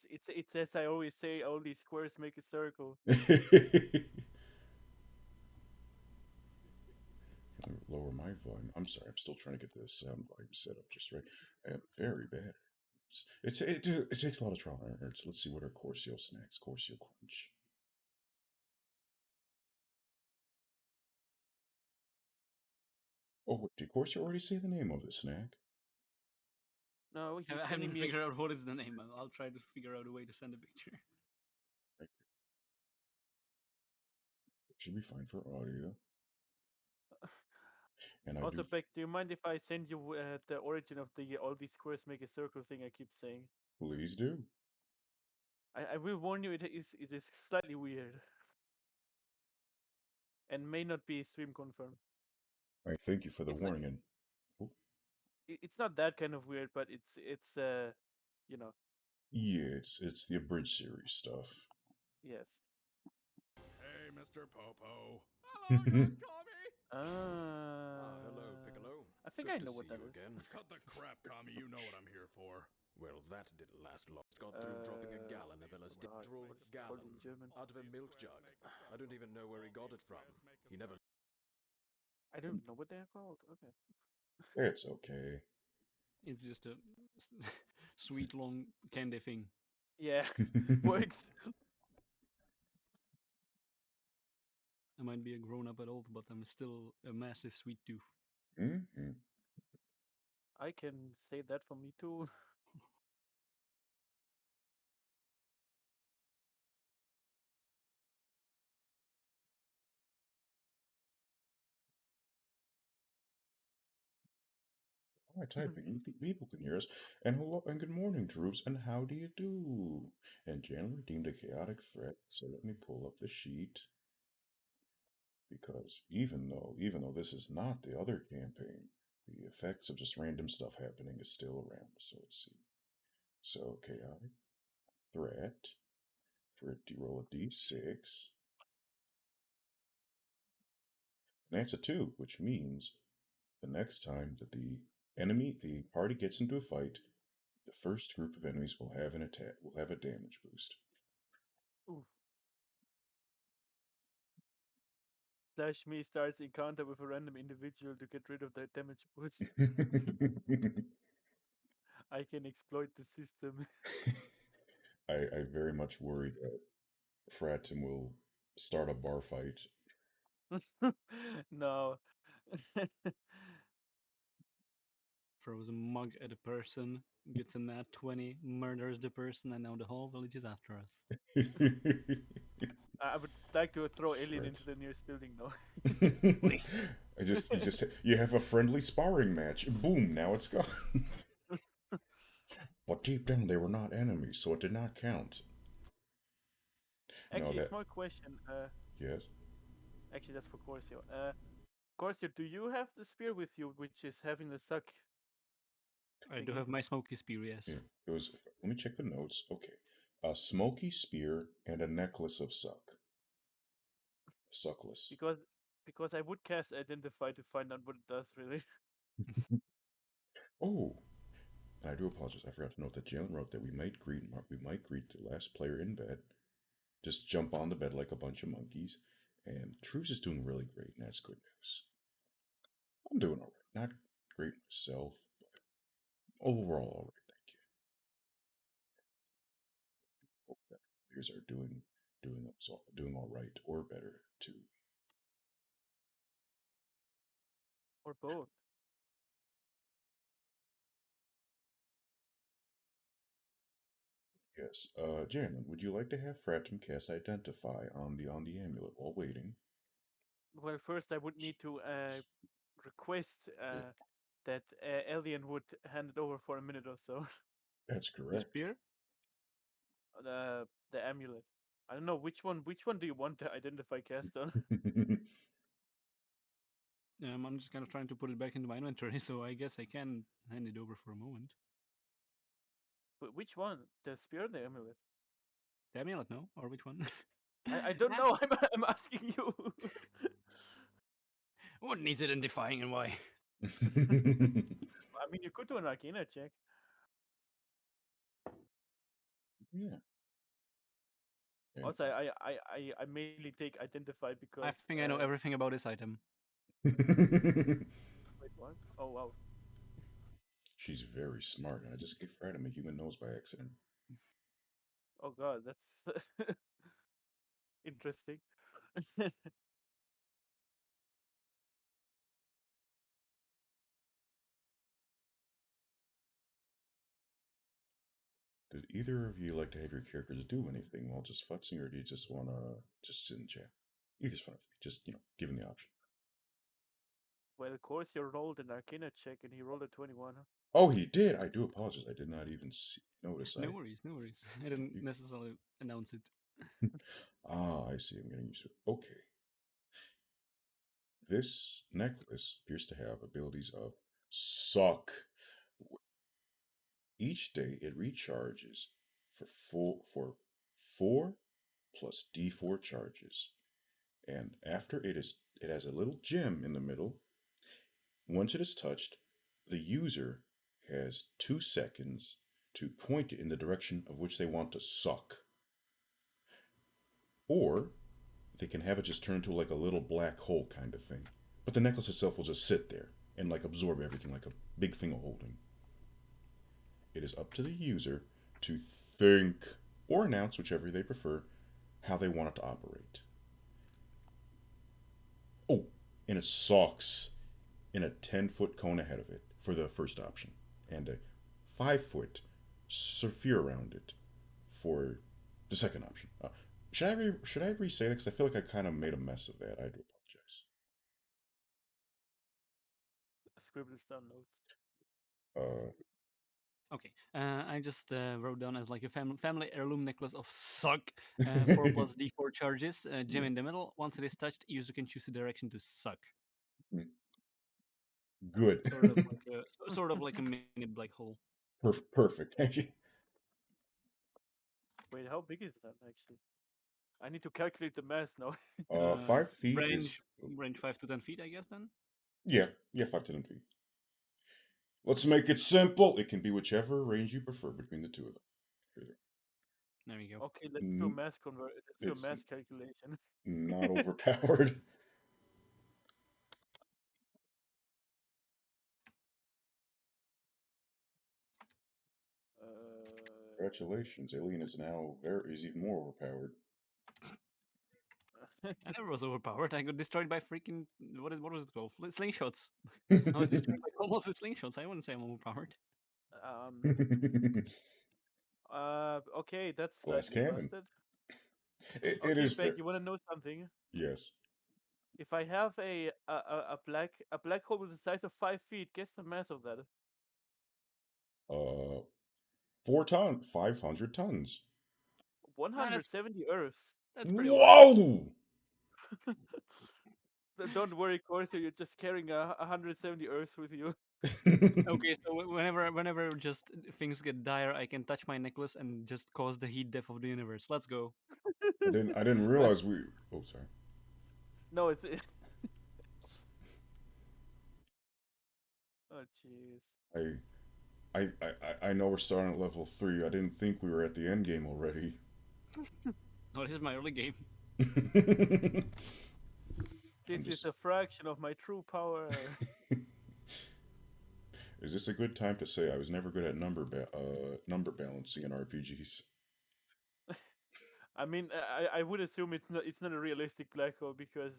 it's as I always say, all these squares make a circle. Lower my volume. I'm sorry, I'm still trying to get the sound volume set up just right. I am very bad. It takes a lot of trial and error. Let's see what are Corcio snacks. Corcio Crunch. Oh, did Corcio already say the name of the snack? No, I he's sending haven't me. figured out what is the name. I'll try to figure out a way to send a picture. Should be fine for audio. And I do. Also, Beck, do you mind if I send you the origin of the all these squares make a circle thing I keep saying? Please do. I will warn you, it is slightly weird and may not be stream confirmed. I thank you for the It's not warning. And oh, it's not that kind of weird, but it's you know yeah, it's the abridged series stuff. yes. Hey, Mr. Popo. Hello, young commie! Ah, hello, Uh, Piccolo. I think Good I to know see what that you is. again. Cut the crap, Commie. You know what I'm here for. Well, that didn't last long. Got through dropping a gallon of LSD. Literal What is it called gallon. in German? Out of a milk jug. I don't even know where he got it from. He never. I don't know what they are called. Okay. It's okay. It's just a sweet long candy thing. Yeah, works. I might be a grown up adult, but I'm still a massive sweet tooth. Hmm. I can say that for me too. All right, typing. People can hear us. And hello and good morning, troops. And how do you do? And Jan redeemed a chaotic threat. So let me pull up the sheet because even though this is not the other campaign, the effects of just random stuff happening is still around. So let's see. So chaotic threat. For you roll a d6. And that's a 2, which means the next time that the party gets into a fight, the first group of enemies will have an attack, will have a damage boost. Oof. Slash me starts encounter with a random individual to get rid of their damage boost. I can exploit the system. I very much worry that Fratim will start a bar fight. No. Throws a mug at a person, gets a nat 20, murders the person, and now the whole village is after us. I would like to throw alien Fret. into the nearest building now. You have a friendly sparring match. Boom, now it's gone. But deep down they were not enemies, so it did not count. No, Actually, that small question. yes. Actually, that's for Corcio. Corcio, do you have the spear with you, which is having the suck I do thingy? have my smoky spear, yes. Yeah, it was. Let me check the notes. Okay, a smoky spear and a necklace of suckless. Because because I would cast identify to find out what it does really. Oh, and I do apologize. I forgot to note that Jalen wrote that we might greet the last player in bed. Just jump on the bed like a bunch of monkeys. And Truce is doing really great, and that's good news. I'm doing all right. Not great myself, but overall all right. Thank you. Hope that players are doing all right or better too. Or both. Yes. Jalen, would you like to have Fratum cast Identify on the amulet while waiting? Well, first I would need to request Yeah, that Alien would hand it over for a minute or so. that's The correct. spear? The amulet. I don't know which one. Which one do you want to identify cast on? I'm just kind of trying to put it back into my inventory, so I guess I can hand it over for a moment. Which one? The spear, or the amulet? The amulet, no? Or which one? I don't know. I'm asking you. What needs identifying and why? I mean, you could do an Arcana check. Yeah. And, Also, I mainly take identify because I think I know everything about this item. wait, what? Oh wow. she's very smart, and I just gave her a human nose by accident. Oh god, that's interesting. Did either of you like to have your characters do anything while just futzing, or do you just want to just sit and chat? Either's fine with me. Just, given the option. Well, of course, you rolled an Arcana check and he rolled a 21. Huh? Oh, he did. I do apologize. I did not even notice. No worries, no worries. I didn't You- necessarily announce it. I see. I'm getting used to it. Okay. This necklace appears to have abilities of suck. Each day it recharges for 4 plus D4 charges. And after it has a little gem in the middle. Once it is touched, the user has 2 seconds to point it in the direction of which they want to suck. Or they can have it just turn into like a little black hole kind of thing. But the necklace itself will just sit there and like absorb everything like a big thing of holding. It is up to the user to think or announce, whichever they prefer, how they want it to operate. Oh, and it sucks in a 10-foot cone ahead of it for the first option, and a 5-foot sphere around it for the second option. Should I re-say that? Because I feel like I kind of made a mess of that. I do apologize. Scribbles down notes. Uh, Okay, I just wrote down as like a family heirloom necklace of suck. 4 plus D4 charges. Gem yeah. in the middle. Once it is touched, user can choose the direction to suck. Good. Sort of like a mini black hole. Perfect. Thank you. Wait, how big is that actually? I need to calculate the mass now. 5 feet is Range 5 to 10 feet, I guess. Then yeah, 5 to 10 feet. Let's make it simple. It can be whichever range you prefer between the two of them. there we go. Okay, let's do a mass convert. Let's do a It's mass calculation. not overpowered. Congratulations, Alien is even more overpowered. I never was overpowered. I got destroyed by freaking what was it called? Slingshots. I was destroyed by combos with slingshots. I wouldn't say I'm overpowered. um. Okay, that's Glass slightly cannon. busted. It Okay, is Beck, fair. you want to know something? Yes. If I have a black hole with the size of 5 feet, guess the mass of that. Uh, 4 ton, 500 tons. Ah, that's 170 Earths. that's pretty alright. Whoa! Don't worry, Corsair, you're just carrying 170 Earths with you. Okay, so whenever just things get dire, I can touch my necklace and just cause the heat death of the universe. Let's go. I didn't realize we. Oh, sorry. No, it's. Oh, jeez. I know we're starting at level 3. I didn't think we were at the end game already. Oh, this is my early game. This just- is a fraction of my true power. Is this a good time to say I was never good at number balancing in RPGs? I mean, I would assume it's not a realistic black hole because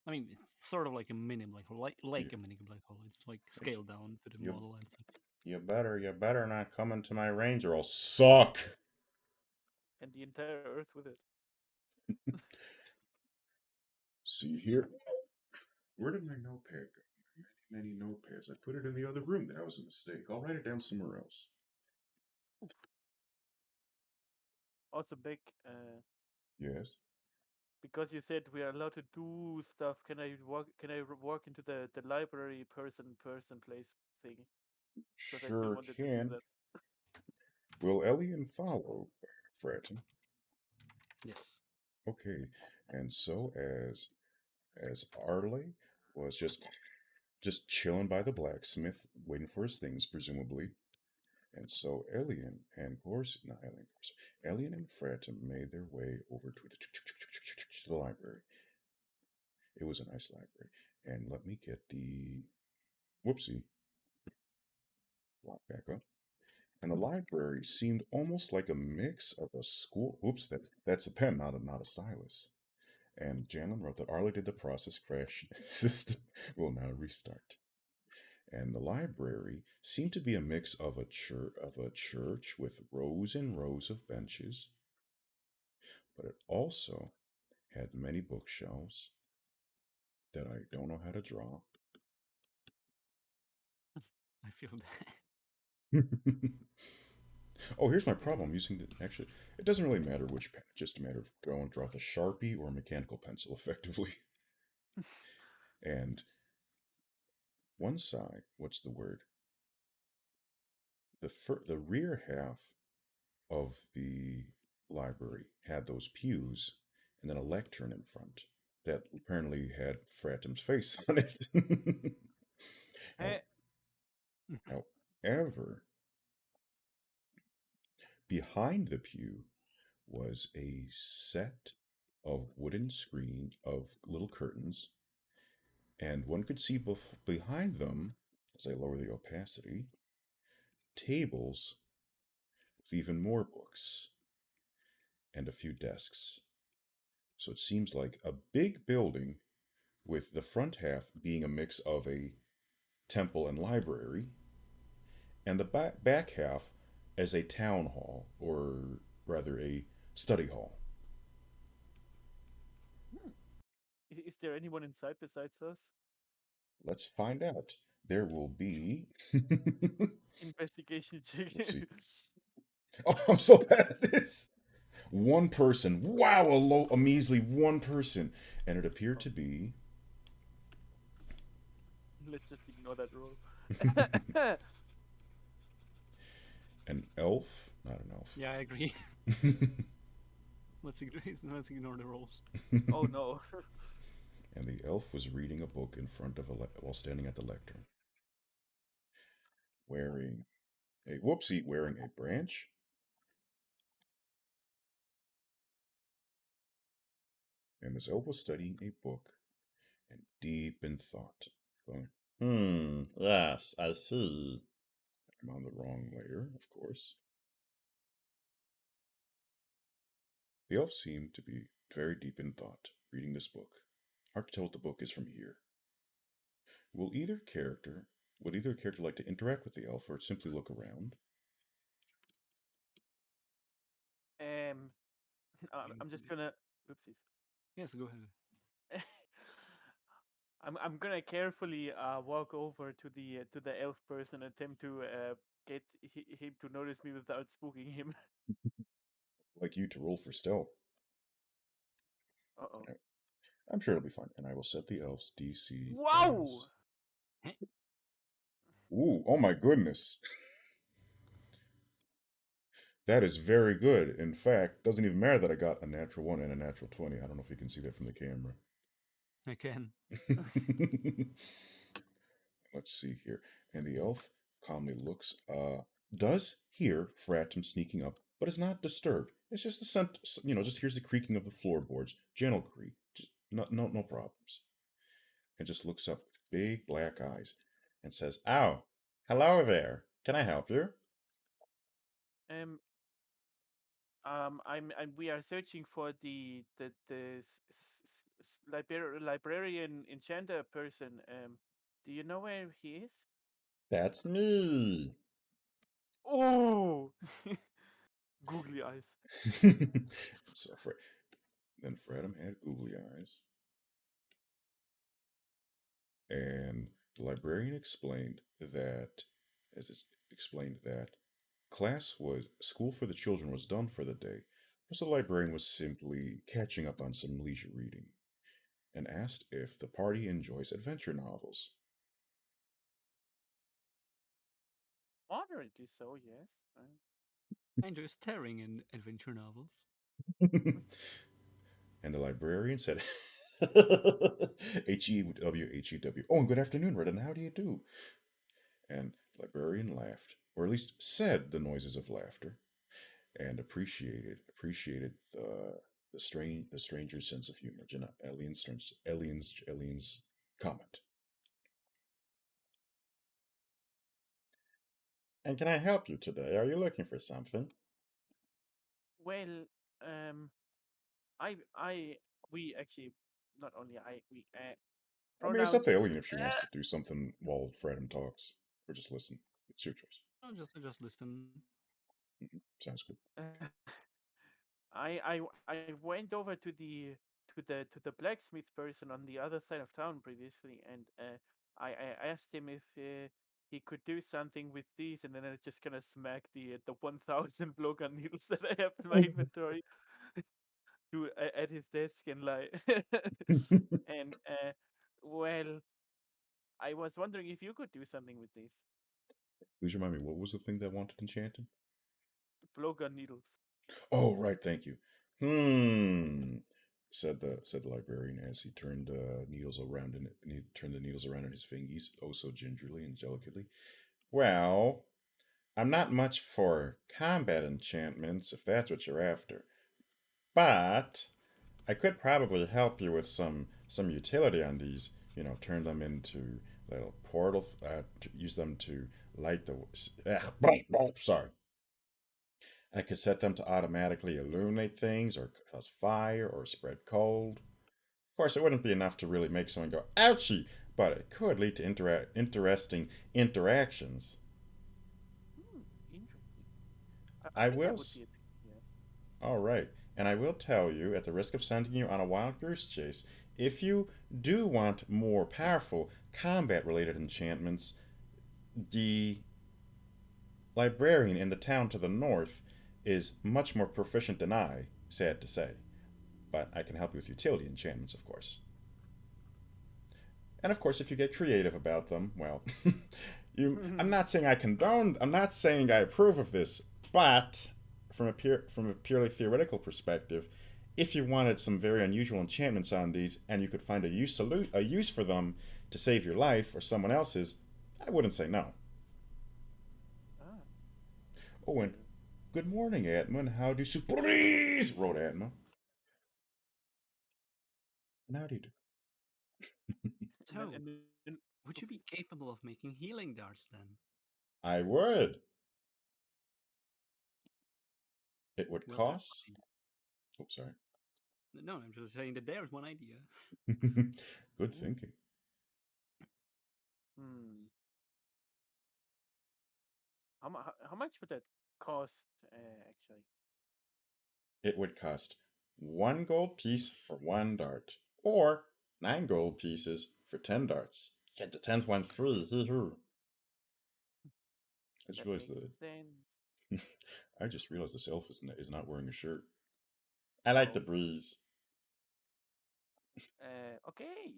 I mean, it's sort of like a mini black hole, like Yeah. a mini black hole. It's like scaled down to the You- model and stuff. You better not come into my range or I'll suck. and the entire Earth with it. See here. Where did my notepad go? Many notepads. I put it in the other room. That was a mistake. I'll write it down somewhere else. Also, big. Yes. Because you said we are allowed to do stuff. Can I walk into the library person place thing? Because I still Sure wanted to do can. that. Will Elian follow, Fratton? Yes. Okay. And so as Arley was just chilling by the blacksmith, waiting for his things, presumably. And so Alien and Fratum made their way over to the library. It was a nice library. And let me get the whoopsie lock back up. And the library seemed almost like a mix of a school. Oops, that's a pen, not a stylus. And Janlin wrote that Arlie did the process crash system will now restart. And the library seemed to be a mix of a church with rows and rows of benches, but it also had many bookshelves that I don't know how to draw. I feel that. Oh, here's my problem. I'm using the actually. It doesn't really matter which pen. It's just a matter of going draw with a Sharpie or a mechanical pencil effectively. And one side, what's the word? The rear half of the library had those pews and then a lectern in front that apparently had Fratum's face on it. How- Eh, However, behind the pew was a set of wooden screens of little curtains, and one could see behind them, as I lower the opacity, tables with even more books and a few desks. So it seems like a big building with the front half being a mix of a temple and library, and the back half as a town hall, or rather a study hall. hmm. Is there anyone inside besides us? Let's find out. There will be. Investigation check. Whoopsie. Oh, I'm so bad at this. One person. Wow, a measly one person. And it appeared Oh, to be. let's just ignore that roll. An elf. Not an elf. Yeah, I agree. Let's ignore the rolls. Oh no. And the elf was reading a book in front of while standing at the lectern, wearing wearing a branch. And this elf was studying a book and deep in thought, going, yes, I see. I'm on the wrong layer, of course. The elf seemed to be very deep in thought, reading this book. Hard to tell what the book is from here. Will either character would either character like to interact with the elf or simply look around? um, I'm just gonna. Oopsies. Yes, go ahead. I'm gonna carefully walk over to the elf person, attempt to get him to notice me without spooking him. Like you to roll for stealth. Uh oh. I'm sure it'll be fun, and I will set the elf's DC Wow! as. Ooh, oh my goodness. That is very good. In fact, doesn't even matter that I got a natural 1 and a natural 20. I don't know if you can see that from the camera. I can. Let's see here. And the elf calmly does hear Fratum sneaking up, but is not disturbed. It's just the just hears the creaking of the floorboards. Gentle creak. Just, no problems. And just looks up with big black eyes and says, "Ow, hello there. Can I help you?" Um, we are searching for the librarian enchanter person. Do you know where he is? That's me. Oh, googly eyes. So then Fredham had googly eyes, and the librarian explained that school for the children was done for the day, so the librarian was simply catching up on some leisure reading, and asked if the party enjoys adventure novels. Moderately so, yes. I enjoy staring in adventure novels. And the librarian said, Hew, Hew. Oh, and good afternoon, Redden. How do you do? And the librarian laughed or at least said the noises of laughter, and appreciated the stranger's sense of humor. Elian's comment. And can I help you today? Are you looking for something? Well, um, I we actually not only I we I mean, it's up to pronouns. Elian if she wants to do something while Fredham talks, or just listen. It's your choice. No, just listen. Sounds good. I went over to the blacksmith person on the other side of town previously, and I asked him if he could do something with these, and then I just gonna smack the 1,000 blowgun needles that I have in my inventory at his desk and like and well, I was wondering if you could do something with these Please remind me, what was the thing that wanted enchanted? blowgun needles. Oh, right, thank you. Said the librarian as he turned needles around and he turned the needles around in his fingers, oh so gingerly and delicately. Well, I'm not much for combat enchantments, if that's what you're after. But I could probably help you with some utility on these. Turn them into little portal. Use them to light the. Sorry. I could set them to automatically illuminate things, or cause fire, or spread cold. Of course, it wouldn't be enough to really make someone go "ouchie," but it could lead to interesting interactions. Hmm, interesting. I I think will. that would be a yes. All right. And I will tell you, at the risk of sending you on a wild goose chase, if you do want more powerful combat related enchantments, the librarian in the town to the north is much more proficient than I, sad to say. But I can help you with utility enchantments, of course. And of course, if you get creative about them, well, I'm not saying I condone, I'm not saying I approve of this, but from a purely theoretical perspective, if you wanted some very unusual enchantments on these and you could find a use for them to save your life or someone else's, I wouldn't say no. Ah, Oh, and well. good morning, Atman. How do you please? Wrote Atma. And how do you do? So, And then would you oopsies. be capable of making healing darts then? I would. It would Well, there's cost. one idea. Oh, sorry. No, I'm just saying that there's one idea. Good Ooh. thinking. Hmm. How much would that cost actually? It would cost 1 gold piece for 1 dart, or 9 gold pieces for 10 darts. Get the 10th one free. Hee hoo. I just That realized makes the sense. I just realized this elf is not wearing a shirt. I like the Oh. breeze. Okay.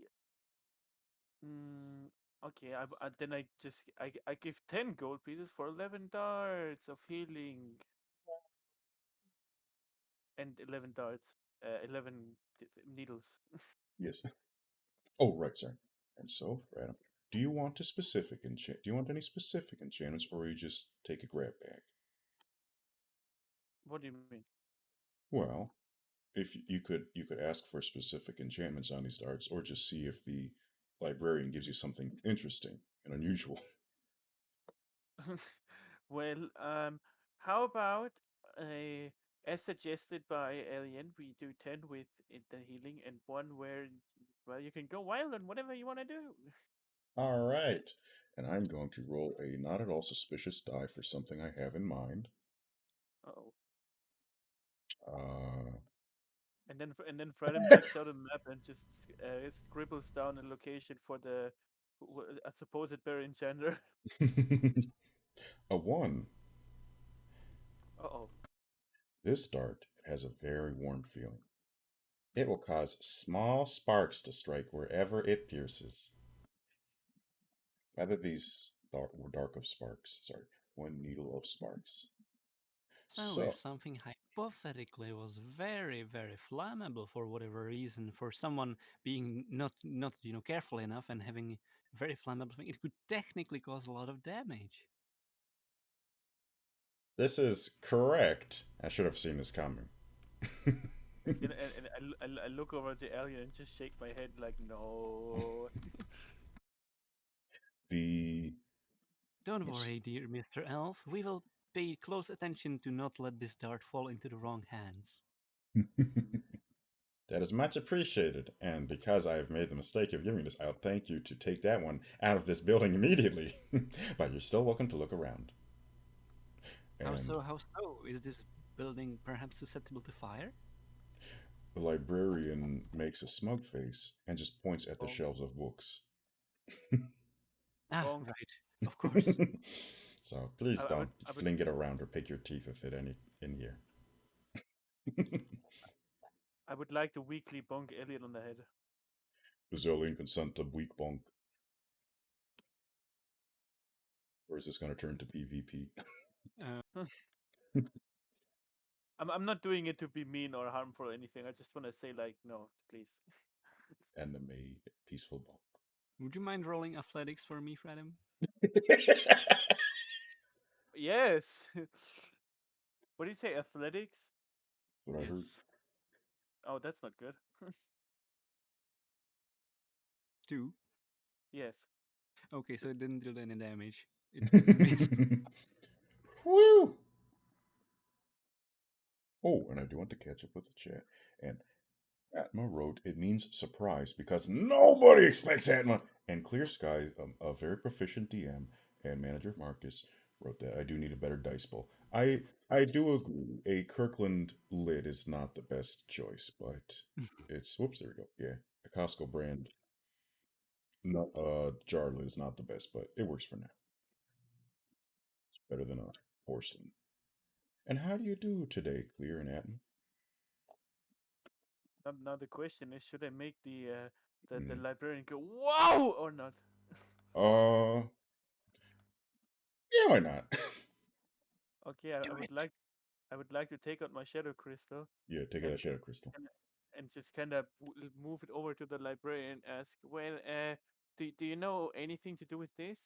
Mm, okay. Then I give 10 gold pieces for 11 darts of healing and 11 darts. 11 needles. Yes. Oh, right, sorry. And so, Adam, do you want a specific enchant? Do you want any specific enchantments, or you just take a grab bag? What do you mean? Well, if you could ask for specific enchantments on these darts, or just see if the librarian gives you something interesting and unusual. Well, how about uh, as suggested by Alien, we do 10 with the healing and one where, well, you can go wild on whatever you want to do. All right. And I'm going to roll a not at all suspicious die for something I have in mind. Oh, Uh, and then Freedom takes out a map and just scribbles down a location for a supposed buried gender. a 1. Uh-oh. This dart has a very warm feeling. It will cause small sparks to strike wherever it pierces. Rather, these dark of sparks. Sorry, one needle of sparks. So, if So, something hypothetically was very, very flammable for whatever reason, for someone being not careful enough and having a very flammable thing, it could technically cause a lot of damage. This is correct. I should have seen this coming. I look over the alien and just shake my head like, no. The Don't it's worry, dear Mr. Elf. We will pay close attention to not let this dart fall into the wrong hands. that is much appreciated, and because I have made the mistake of giving this, I'll thank you to take that one out of this building immediately. But you're still welcome to look around. How And so? How so? Is this building perhaps susceptible to fire? the librarian makes a smug face and just points at the Bonk, shelves of books. Ah, bonk. right. Of course. So please I would, don't I would, fling it around or pick your teeth with it any in here. I would like to weekly bonk alien on the head. Does Jolene consent to weak bonk? Or is this going to turn to PvP? Uh, I'm not doing it to be mean or harmful or anything. I just want to say like, no, please. Anime peaceful would you mind rolling athletics for me, Fredim? bonk. Yes. What do you say? Athletics? What I heard. Yes. Oh, that's not good. 2. Yes. Okay, so it didn't deal any damage. It missed. Woo! Oh, and I do want to catch up with the chat. And Atma wrote, it means surprise because nobody expects Atma. And Clear Sky, a very proficient DM and manager Marcus, wrote that I do need a better dice bowl. I do agree. A Kirkland lid is not the best choice, but it's whoops, there we go. Yeah. A Costco brand no jar lid is not the best, but it works for now. It's better than a porcelain. And how do you do today, Clear and Atma? Now the question is, should I make the Mm. librarian go wow or not? Uh yeah, why not? Okay, Do it! I would like to take out my shadow crystal Yeah, take and that shadow crystal. just kind of move it over to the librarian and ask, well, do you know anything to do with this?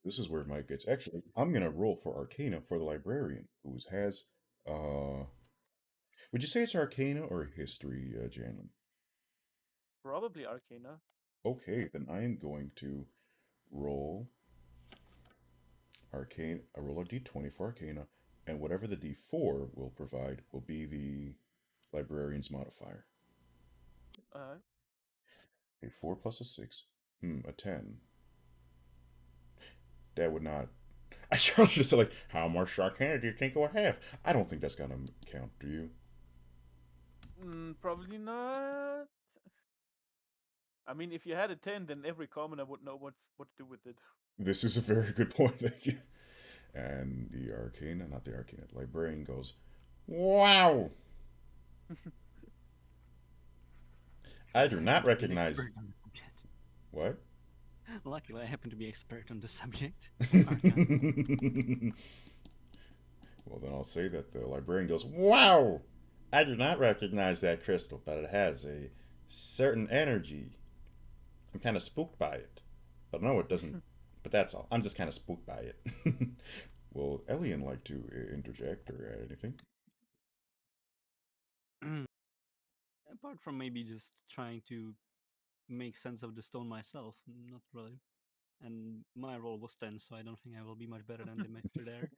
This is where Mike gets. Actually, I'm gonna roll for Arcana for the librarian, who has. Uh, would you say it's Arcana or History, Janlin? Probably Arcana. Okay, then I am going to roll Arcane. I roll a d20 for Arcana, and whatever the d4 will provide will be the librarian's modifier. Uh, A 4 plus a 6. A 10. That would not. I was just like, how much Arcana do you think it would have? I don't think that's gonna count. Do you? probably not. I mean, if you had a 10, then every commoner would know what to do with it. This is a very good point. Thank you. And the Arcana, not the Arcana, the librarian goes, wow! I do Luckily, I not happen to be an recognize. expert on the subject. What? Luckily, I happen to be expert on the subject Well, of Arcana. then I'll say that the librarian goes, wow! I do not recognize that crystal, but it has a certain energy. I'm kind of spooked by it. But no, it doesn't. But that's all. I'm just kind of spooked by it. Will Elian like to interject or add anything? Apart from maybe just trying to make sense of the stone myself, not really. And my roll was 10, so I don't think I will be much better than the master there.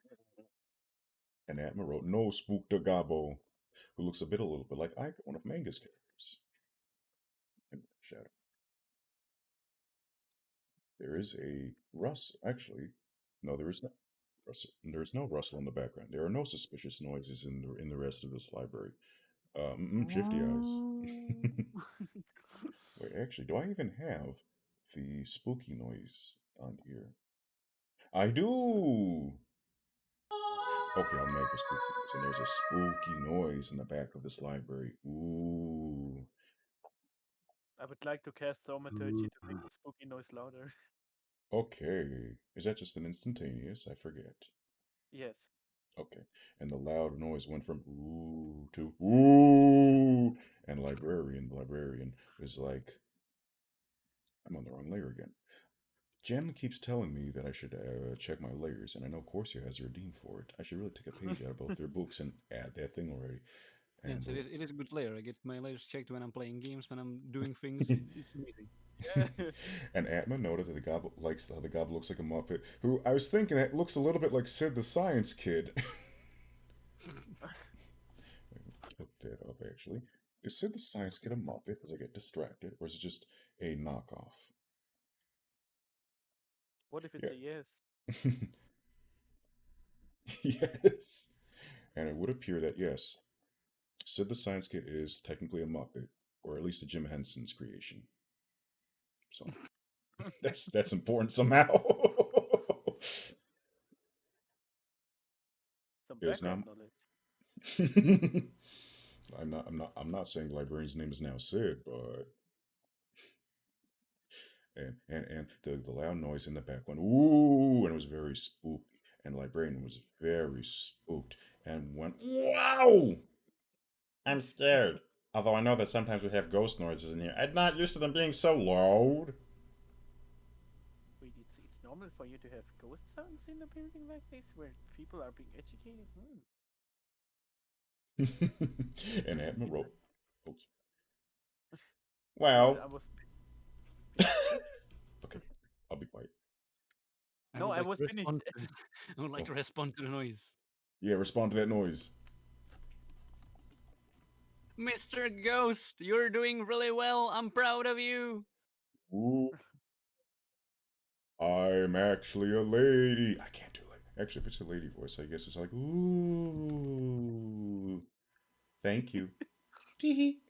And Atma wrote, no spook to Gabo, who looks a little bit like Ike, one of Manga's characters. In Shadow. There is a actually. No, there is no rustle. There is no rustle in the background. There are no suspicious noises in the rest of this library. Shifty eyes. Wait, actually, do I even have the spooky noise on here? I do. Okay, I'll make a spooky noise. And there's a spooky noise in the back of this library. Ooh. I would like to cast thaumaturgy to make the spooky noise louder. Okay. Is that just an instantaneous? I forget. Yes. Okay. And the loud noise went from ooh to ooh. And the librarian was like, I'm on the wrong layer again. Jan keeps telling me that I should check my layers, and I know Corsair has a redeem for it. I should really take a page out of both their books and add that thing already. And Yes, it is a good layer. I get my layers checked when I'm playing games, when I'm doing things. It's amazing. Yeah. and Atma noted that the goblin likes how the goblin looks like a Muppet, who I was thinking that looks a little bit like Sid the Science Kid. Look that up actually. Is Sid the Science Kid a Muppet as I get distracted, or is it just a knockoff? What if it's Yeah. a yes? yes. And it would appear that yes, Sid the Science Kid is technically a Muppet, or at least a Jim Henson's creation. So that's important somehow. Some It is not. background knowledge. I'm not saying the librarian's name is now Sid, but and the loud noise in the background, ooh, and it was very spooky. And the librarian was very spooked and went, wow! I'm scared. Although I know that sometimes we have ghost noises in here. I'm not used to them being so loud. Wait, it's normal for you to have ghost sounds in a building like this where people are being educated? and That's Admiral wrote, interesting. oops. Well, Well, I was finished. okay, I'll be quiet. I No, would I like was to finished. respond. To I would like Oh, to respond to the noise. yeah, respond to that noise. Mr. Ghost, you're doing really well. I'm proud of you. Ooh, I'm actually a lady. I can't do like. Actually, if it's a lady voice, I guess it's like, ooh, thank you. Tee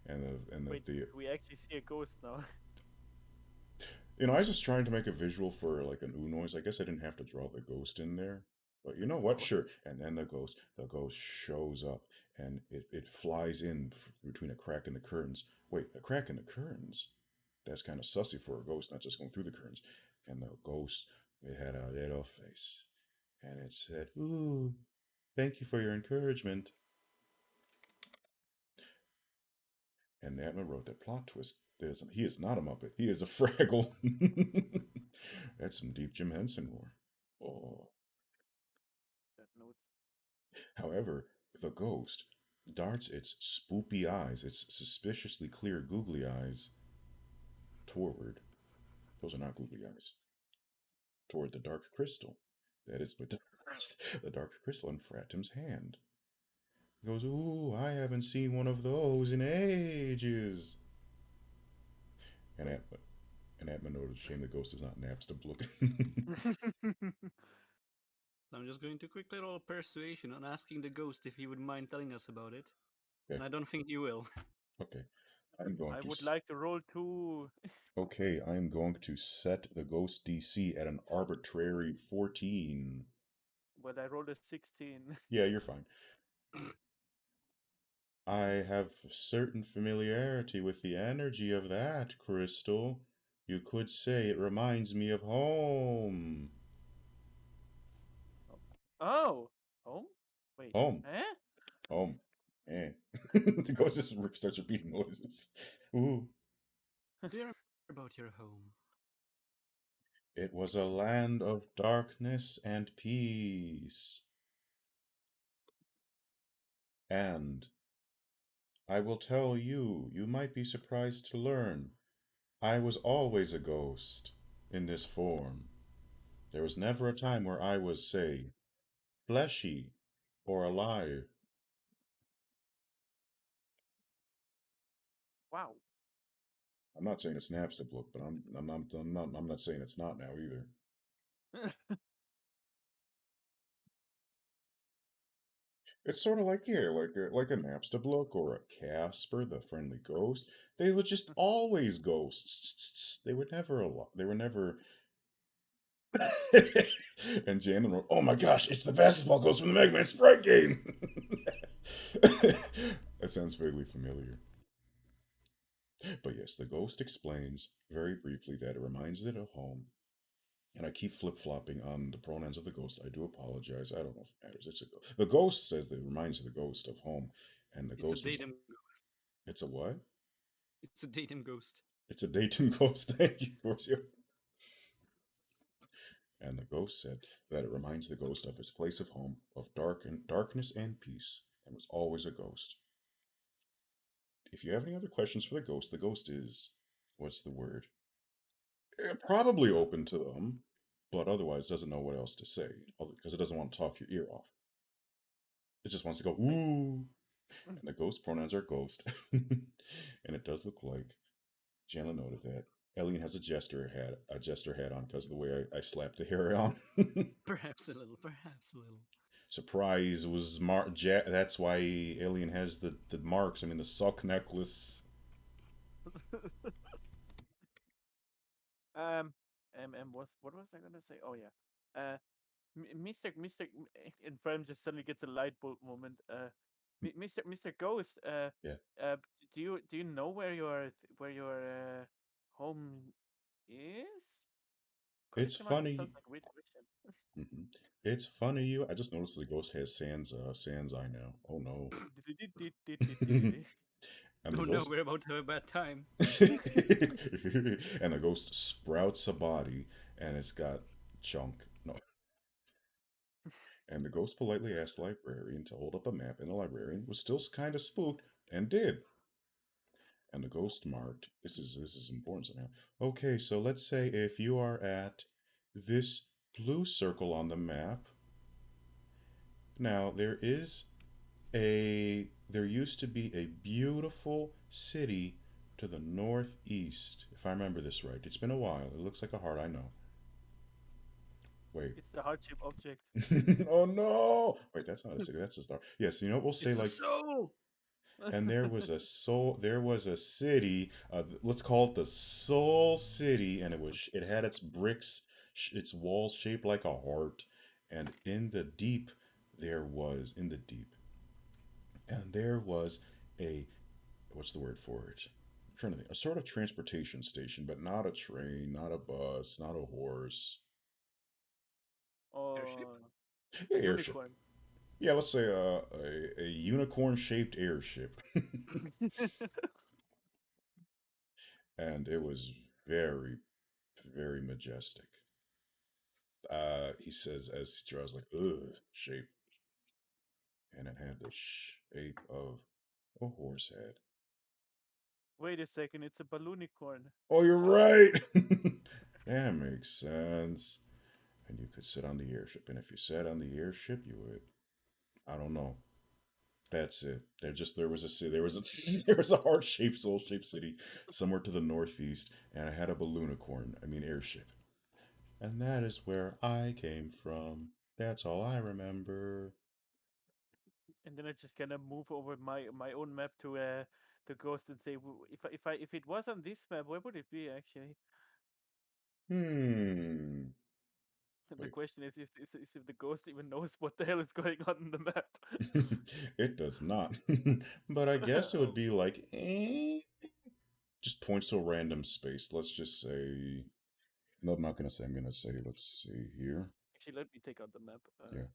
and Wait, the we actually see a ghost now. I was just trying to make a visual for like an ooh noise. I guess I didn't have to draw the ghost in there. But you know what? Oh, Sure. And then the ghost shows up and it flies in between a crack in the curtains. Wait, a crack in the curtains? That's kind of sussy for a ghost, not just going through the curtains. And the ghost, it had a little face. And it said, ooh, thank you for your encouragement. And Natma wrote that plot twist. He is not a Muppet. He is a Fraggle. That's some deep Jim Henson lore. Oh. that notes. However, the ghost darts its spoopy eyes, its suspiciously clear googly eyes, toward. Those are not googly eyes. Toward the dark crystal. That is but the dark crystal in Fratim's hand. He goes, ooh, I haven't seen one of those in ages. And Wait. Atman noted, shame the ghost is not Napster looking. I'm just going to quickly roll persuasion on asking the ghost if he would mind telling us about it. Okay. And I don't think he will. Okay. I'm going I to. would like to roll too. Okay, I'm going to set the ghost DC at an arbitrary 14. But I rolled a 16. Yeah, you're fine. I have certain familiarity with the energy of that crystal. You could say it reminds me of home. Oh! Home? Wait. Home. Eh? Home. Eh. The ghost just starts repeating noises. Ooh. Do you remember about your home? It was a land of darkness and peace. And I will tell you, you might be surprised to learn, I was always a ghost in this form. There was never a time where I was, say, fleshy or alive. Wow. I'm not saying it's Napster book, but I'm not saying it's not now either. It's sort of like like a Napster book or a Casper, the friendly ghost. They were just always ghosts. They were never They were never. and Jan wrote, "Oh my gosh, it's the basketball ghost from the Mega Man Sprite game." That sounds vaguely familiar. But yes, the ghost explains very briefly that it reminds it of home. And I keep flip flopping on the pronouns of the ghost. I do apologize. I don't know if it matters. It's a ghost. The ghost says that it reminds the ghost of home, and the It's a ghost was. datum ghost. It's a what? It's a datum ghost. It's a Dayton ghost. Thank you for your. And the ghost said that it reminds the ghost of his place of home, of darkness and peace, and was always a ghost. If you have any other questions for the ghost is, what's the word? Probably open to them, but otherwise doesn't know what else to say because it doesn't want to talk your ear off. It just wants to go I, ooh, and the ghost pronouns are ghost, and it does look like Jana noted that Alien has a jester hat on because of the way I slapped the hair on. Perhaps a little. Perhaps a little. Surprise was that's why Alien has the marks. I mean the sock necklace. um, what was I gonna say? Oh yeah. Mr. And Frame just suddenly gets a light bulb moment. Mr. Ghost. Yeah, Uh, do you know where your home is? it's Question mark. That sounds funny. like a weird question. hmm It's funny you. I just noticed the ghost has Sans eye now. Oh no. And the Oh no, ghost we're about to have a bad time. and the ghost sprouts a body and it's got chunk. No. And the ghost politely asked the librarian to hold up a map, and the librarian was still kind of spooked and did. And the ghost marked, this is important somehow. Okay, so let's say if you are at this blue circle on the map. Now there used to be a beautiful city to the northeast, if I remember this right. It's been a while. It looks like a heart, I know. Wait. It's the hardship object. Oh no! Wait, that's not a city. That's a star. Yes, you know what we'll say It's a like. soul. And there was a city. Let's call it the Soul City, and it had its bricks, its walls shaped like a heart, and in the deep, and there was a what's the word for it? I'm trying to think. A sort of transportation station, but not a train, not a bus, not a horse. Airship? Or Yeah, a airship. unicorn. Yeah, let's say a unicorn shaped airship. And it was very, very majestic. He says as he draws like, ugh, shape. And it had the shape of a horse head. Wait a second, it's a balloonicorn. Oh, you're right! That makes sense. And you could sit on the airship. And if you sat on the airship, you would, I don't know. That's it. There was a city. There was a there was a heart shaped, soul shaped city somewhere to the northeast, and I had a balloonicorn. I mean airship. And that is where I came from. That's all I remember. And then I just kind of move over my own map to the ghost and say, if it was on this map, where would it be actually? Hmm. And the Wait. question is if the ghost even knows what the hell is going on in the map. It does not. But I guess it would Oh, be like, just points to a random space. Let's just say. No, I'm not going to say. I'm going to say, let's see here. actually, let me take out the map Yeah.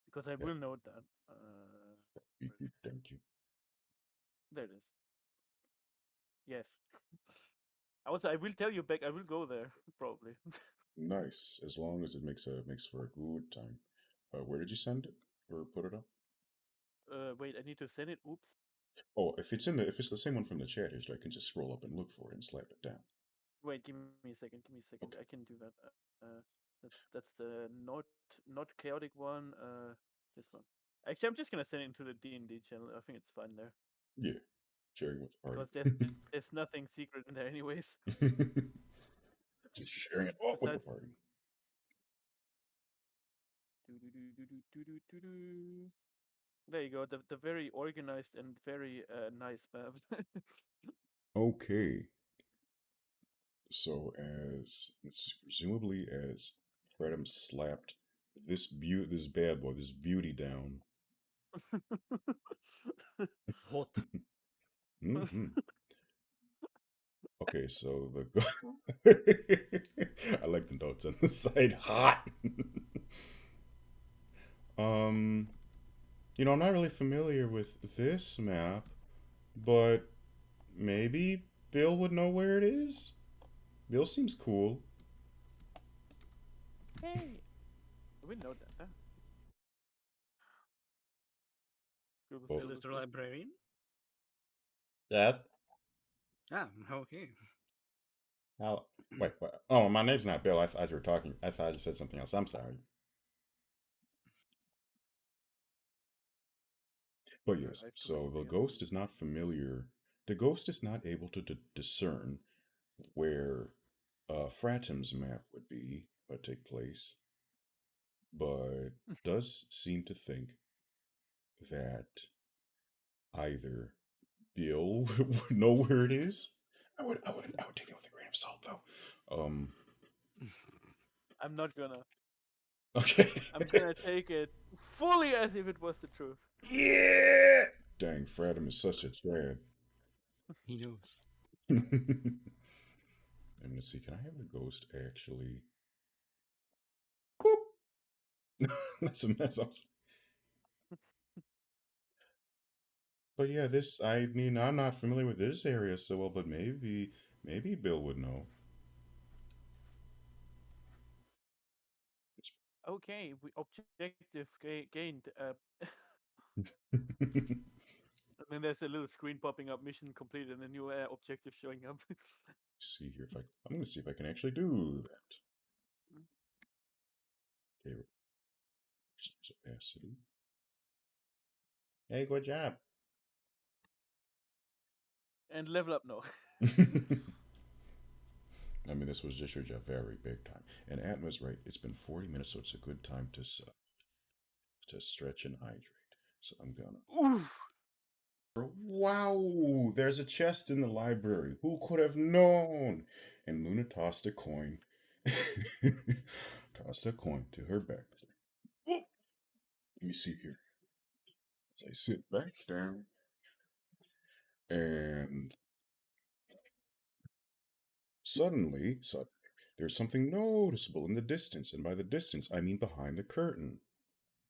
because I Yeah. will note that. Thank you. There it is. Yes. Also, I will tell you back. I will go there probably. Nice. As long as it makes for a good time. Where did you send it or put it up? Wait, I need to send it. Oops. Oh, if it's the same one from the chat history, I can just scroll up and look for it and slap it down. Wait, give me a second. Give me a second. I Okay. can do that. That's the not chaotic one. This one. Actually, I'm just gonna send it into the D&D channel. I think it's fine there Yeah. Sharing with the because party. there's nothing secret in there anyways. Just sharing it all with the Besides, party. there you go. The very organized and very nice map. Okay. So as it's presumably as Fredham slapped this bad boy, this beauty down. Hot. hmm Okay, so the I like the notes on the side. Hot. um, I'm not really familiar with this map, but maybe Bill would know where it is. Bill seems cool. Hey, we know that, huh? Google Oh. Bill Google is the Google. librarian? Yes. Ah, okay. How? Wait, what? Oh, my name's not Bill. I thought you were talking. I thought you said something else. I'm sorry. But yes, I have too many so the things to ghost do. is not familiar. The ghost is not able to discern where Fratim's map would be or take place, but does seem to think that either Bill would know where it is. I would take that with a grain of salt, though. I'm not gonna. Okay. I'm gonna take it fully as if it was the truth. Yeah. Dang, Fratim is such a trad. He knows. I'm gonna see. Can I have the ghost actually? Boop. That's a mess up. But yeah, this. I mean, I'm not familiar with this area so well, but maybe Bill would know. Okay, we objective gained. And then there's a little screen popping up, mission completed, and a new objective showing up. See here if I'm gonna see if I can actually do that. Okay, capacity. Hey, good job. And level up, no. I mean, this was just a very big time. And Atma's right. It's been 40 minutes, so it's a good time to stretch and hydrate. So I'm gonna. Oof. Wow, there's a chest in the library. Who could have known? And Luna tossed a coin. Tossed a coin to her back. Let me see here. As I sit back down, and suddenly, there's something noticeable in the distance, and by the distance, I mean behind the curtain.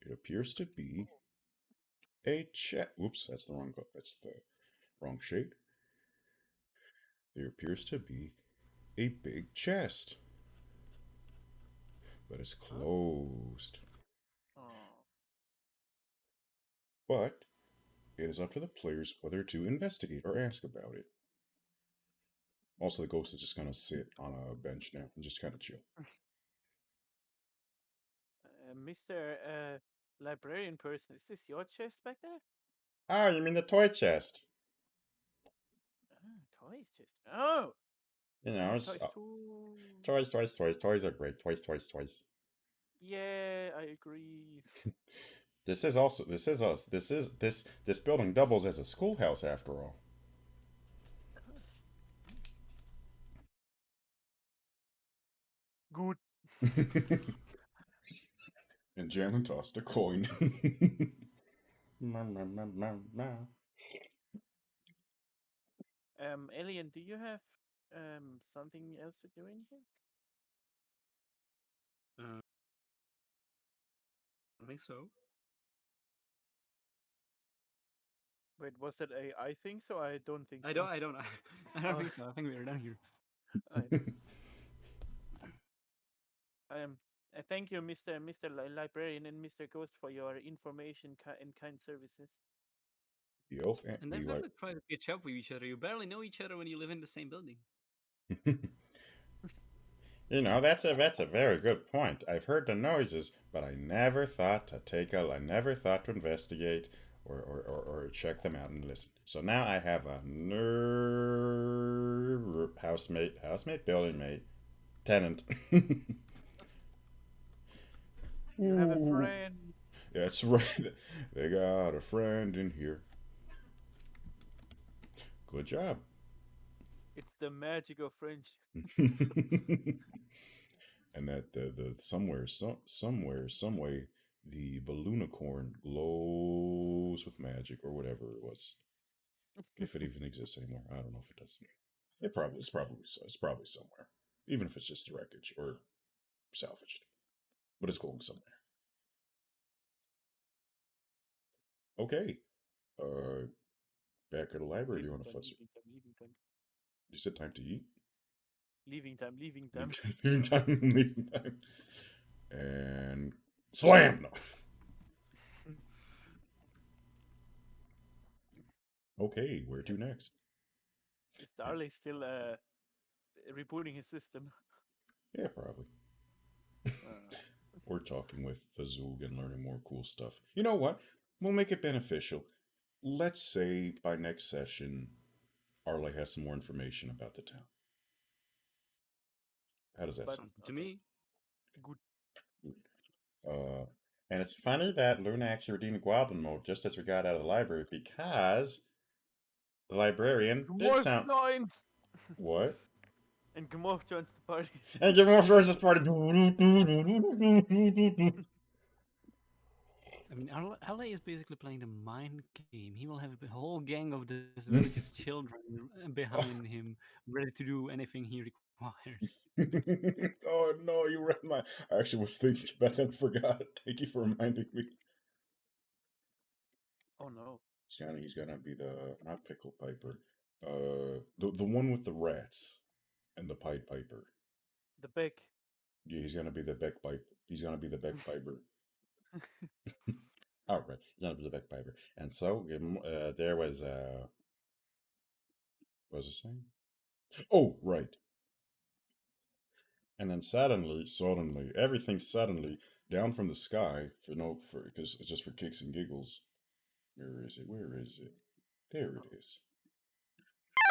It appears to be a chest. Oops, that's the wrong. That's the wrong shade. There appears to be a big chest, but it's Huh? closed. Oh. But it is up to the players whether to investigate or ask about it. Also, the ghost is just gonna sit on a bench now and just kind of chill. Mr. Librarian person, is this your chest back there? Ah, you mean the toy chest? Ah, toys chest. Oh, You I know, have it's toys too. toys are great. Toys. Yeah, I agree. This is also this building doubles as a schoolhouse after all. Ah, mm. Good. And Jalen tossed a coin. Alien, do you have something else to do in here? Uh, I think so. Wait, was that a I think so? I don't think I so. don't. I don't. I don't Oh, think so. I think we are done here. I, thank you, Mr. Librarian and Mr. Ghost, for your information and kind services. The elf and And the then li- doesn't try to catch up with each other. You barely know each other when you live in the same building. You know, that's a very good point. I've heard the noises, but I never thought I never thought to investigate or check them out and listen. So now I have a housemate, building mate, tenant. You have a Ooh, friend. that's right. They got a friend in here. Good job. It's the magic of friendship. And that the somewhere, some way, the balloonicorn glows with magic or whatever it was. If it even exists anymore, I don't know if it does. It's probably somewhere, even if it's just wreckage or salvaged, but it's glowing somewhere. Okay, back at the library. Do you Leaving want to time, fuzz? leaving time, leaving time. You said time to eat? Leaving time, leaving time. Leaving time, leaving time. And slam! No. Okay, where to next? Is Darley still rebooting his system? Yeah, probably. Uh, We're talking with the Zoog and learning more cool stuff. You know what? We'll make it beneficial. Let's say by next session, Arle has some more information about the town. How does that but sound? Sounds good to me. good. Uh, and it's funny that Luna actually redeemed Goblin mode just as we got out of the library because the librarian did Gmorph sound. joins! What? And Gmorph joins the party. And give more versus party. I mean, Ale is basically playing the mind game. He will have a whole gang of this village's children behind him, ready to do anything he requires. Oh no, you read my. I actually was thinking about that and forgot. Thank you for reminding me. Oh no. He's gonna be the not Pickle Piper. The one with the rats and the Pied Piper. The Beck. Yeah, he's gonna be the Beck Piper. He's gonna be the Beck Piper. All right, he's gonna be the Beck Piper. And so there was what was I saying? Oh, right. And then suddenly, everything suddenly down from the sky for because it's just for kicks and giggles. Where is it? Where is it? There it is.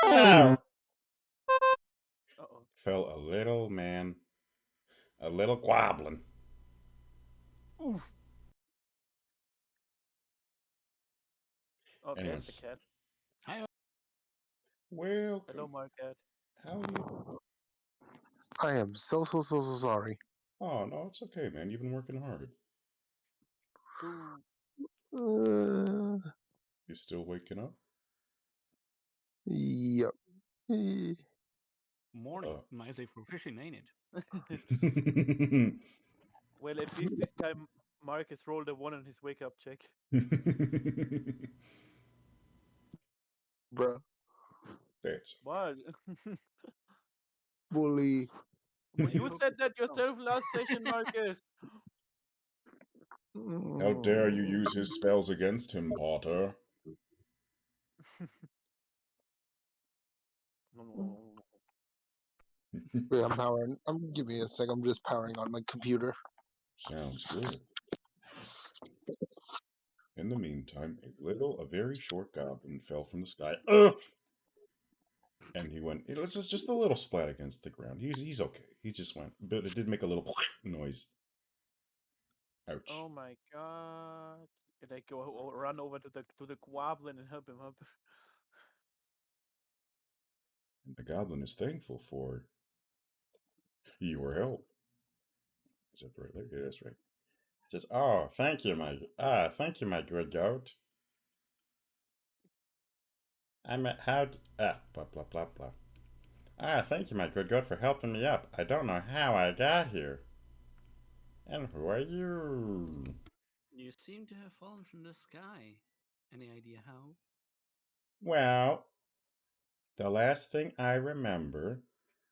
Ow! Uh-oh. Fell a little man, a little goblin. Oof. Oh, And he there's the went, cat. Hi. Hello, welcome. Market. How are you? I am so sorry. Oh, no, it's okay, man. You've been working hard. So, Uh, You still waking up? yep. Morning. Nice day for fishing, ain't it? well, at least this time Marcus rolled a 1 on his wake up check. Bruh. That's What? Bully. Well, you said that yourself last session, Marcus. how dare you Mm. use his spells against him, Potter? Wait, I'm powering. Give me a sec. I'm just powering on my computer. Sounds good. In the meantime, a very short goblin fell from the sky. Ugh! And he went. It was just a little splat against the ground. He's okay. He just went, but it did make a little noise. Ouch. Oh my god. Did I go run over to the goblin and help him up? And the goblin is thankful for your help. Is that the right? Yeah, that's right. Says, "Oh, thank you, my good goat. I'm at how blah blah blah blah. Thank you, my good goat, for helping me up. I don't know how I got here. And who are you? You seem to have fallen from the sky. Any idea how? Well, the last thing I remember,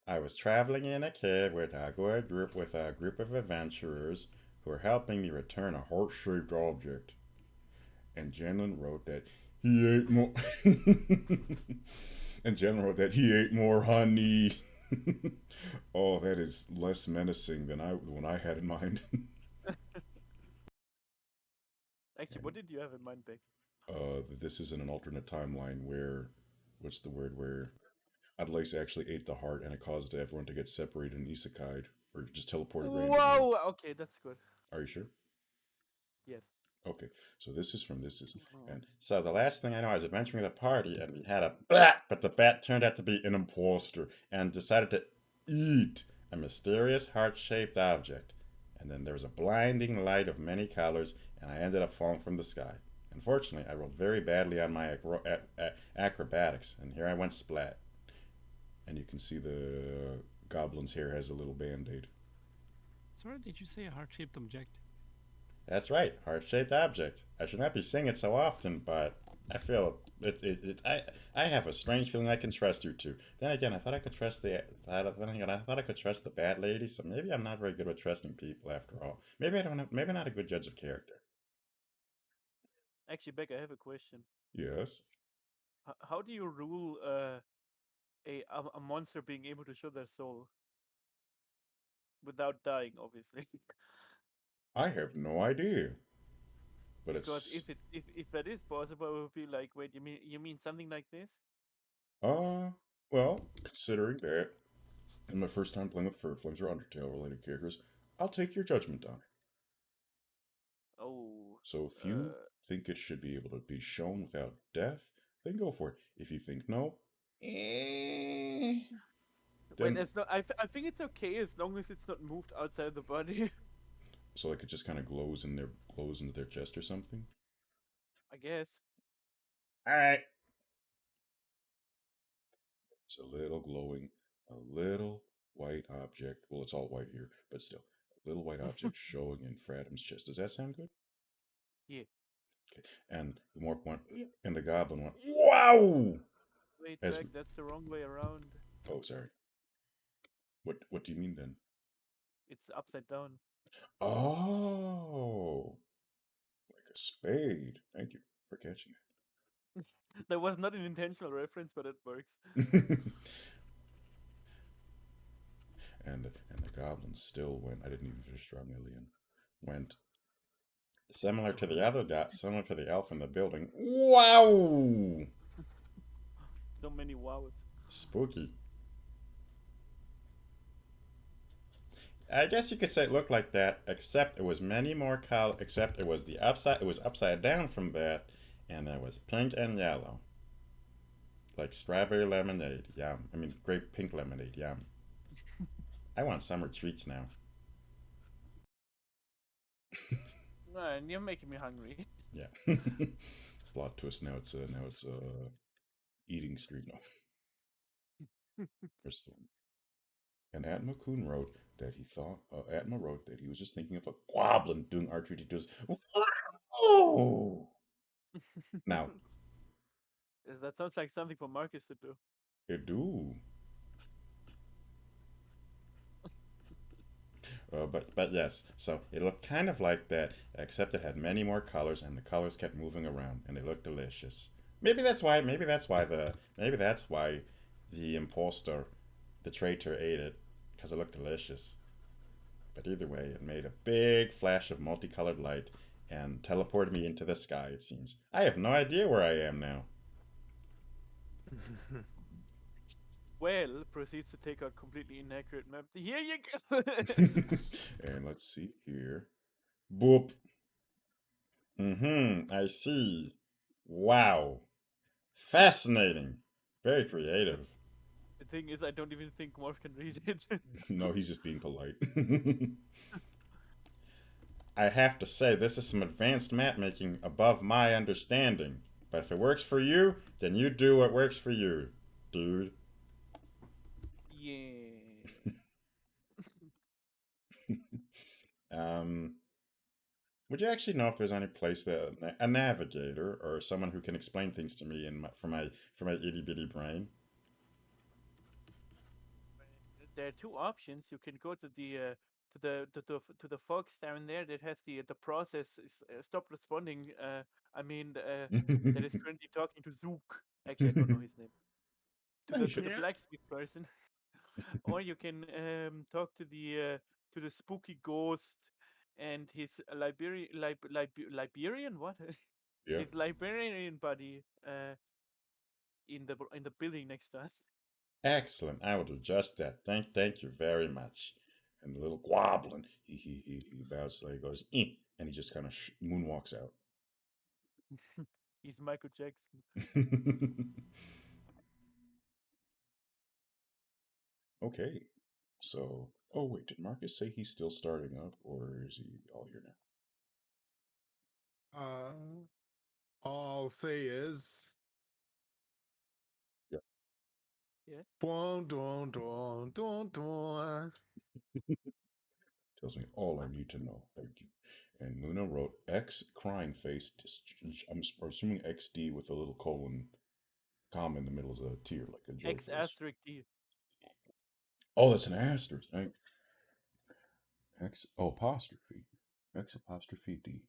I was traveling in a cave with a group of adventurers who were helping me return a heart-shaped object. And Jenlin wrote that he ate more. And Jen wrote that he ate more honey. Oh, that is less menacing than when I had in mind. Actually, what did you have in mind, Beck? This is in an alternate timeline where, what's the word, where Adelaide actually ate the heart and it caused everyone to get separated and isekai'd or just teleported randomly. Whoa! Okay, that's good. Are you sure? Yes. Okay, so and so the last thing I know, I was adventuring with a party and we had a bat, but the bat turned out to be an imposter and decided to eat a mysterious heart-shaped object. And then there was a blinding light of many colors, and I ended up falling from the sky. Unfortunately, I rolled very badly on my acrobatics, and here I went splat. And you can see the goblin's hair has a little band-aid. Sorry, did you say a heart-shaped object? That's right, heart-shaped object. I should not be saying it so often, but I feel I have a strange feeling I can trust you two. Then again, I thought I could trust then again, I thought I could trust the bad lady. So maybe I'm not very good with trusting people after all. Maybe I don't have, maybe not a good judge of character. Actually, Beck, I have a question. Yes. How do you rule a monster being able to show their soul without dying, obviously? I have no idea, but Because it's if that is possible, it would be like, wait, you mean something like this? uh well, considering that in my first time playing with Fur Flames or Undertale related characters, I'll take your judgment on it. Oh, So if you think it should be able to be shown without death, then go for it. If you think no, wait, then it's not. I think it's okay as long as it's not moved outside the body. so like it just kind of glows into their chest or something. I guess. All right. It's a little glowing, a little white object. Well, it's all white here, but still, a little white object showing in Fradham's chest. Does that sound good? Yeah. Okay. And the Morp went, and the Goblin went, wow! Wait, As Beck, that's the wrong way around. oh, sorry. What do you mean then? It's upside down. Oh, like a spade. Thank you for catching That was not an intentional reference, but it works. it. and the goblin still went. I didn't even finish drawing Lillian. Went similar to the elf in the building. Wow, So many wows. spooky. I guess you could say it looked like that, except it was many more color. Except it was It was upside down from that, and it was pink and yellow, like strawberry lemonade. Yum. I mean, grape pink lemonade. Yum. I want summer treats now. Man, you're making me hungry. Yeah. Plot twist. Now it's eating street. No. First one. And Atma-kun wrote that he thought. Atma wrote that he was just thinking of a goblin doing archery. He does. Oh. Now That sounds like something for Marcus to do. it do. But yes, so it looked kind of like that, except it had many more colors, and the colors kept moving around, and they looked delicious. Maybe that's why. Maybe that's why the impostor, the traitor, ate it, because it looked delicious. But either way, it made a big flash of multicolored light and teleported me into the sky. It seems I have no idea where I am now. Well, proceeds to take out completely inaccurate map. Here you go. And let's see here. Boop. I see. Wow. Fascinating. Very creative. The thing is, I don't even think Morph can read it. No, he's just being polite. I have to say, this is some advanced map making above my understanding. But if it works for you, then you do what works for you, dude. Yeah. um, would you actually know if there's any place that a navigator or someone who can explain things to me for my itty bitty brain? There are two options. You can go to the fox down there that has the process stop responding. That is currently talking to Zook. Actually, I don't know his name. To No, the you to should. the blacksmith person, or you can talk to the spooky ghost and his Liberian what Yeah. his Liberian buddy in the building next to us. Excellent. I will do just that. Thank you very much. And the little goblin, he bows slightly, goes, and he just kind of moonwalks out. He's Michael Jackson. Okay. So, oh wait, did Marcus say he's still starting up, or is he all here now? All I'll say is, Yeah. Yeah. dun, dun, dun, dun, dun. Tells me all I need to know. Thank you. And Luna wrote X crying face. I'm assuming XD with a little colon comma in the middle is a tear, like a joy X face. asterisk D. Oh, that's an asterisk. Thank X. Oh, apostrophe. X apostrophe D.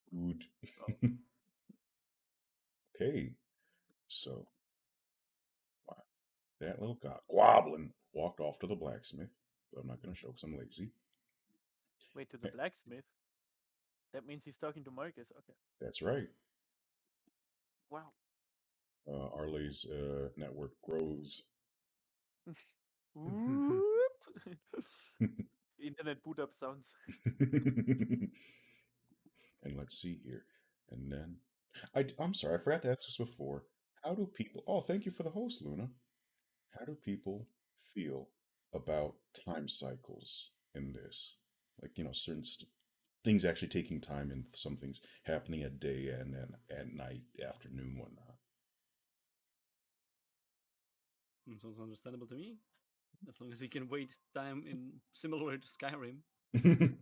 Good. Oh, Okay. So wow, that little goblin walked off to the blacksmith. But I'm not going to show because I'm lazy. wait, to the blacksmith? That means he's talking to Marcus. Okay. That's right. Wow. Arley's network grows. Whoop. Internet boot up sounds. And let's see here. And then I'm sorry, I forgot to ask this before. How do people? Oh, thank you for the host, Luna. How do people feel about time cycles in this? Like certain things actually taking time, and some things happening at day and then at night, afternoon, whatnot. Sounds understandable to me. As long as we can wait time in similar to Skyrim.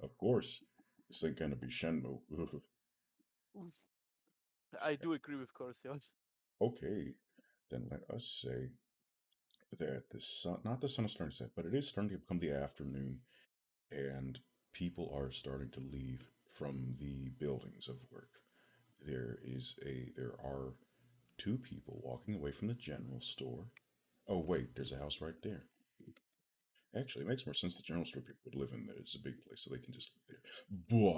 Of course, this ain't gonna be Shenmue. I do agree with Corsial. Okay, then let us say that the sun, not the sun is starting to set, but it is starting to become the afternoon, and people are starting to leave from the buildings of work. There are two people walking away from the general store. Oh wait, there's a house right there. Actually, it makes more sense the general store people would live in there. It's a big place, so they can just live there.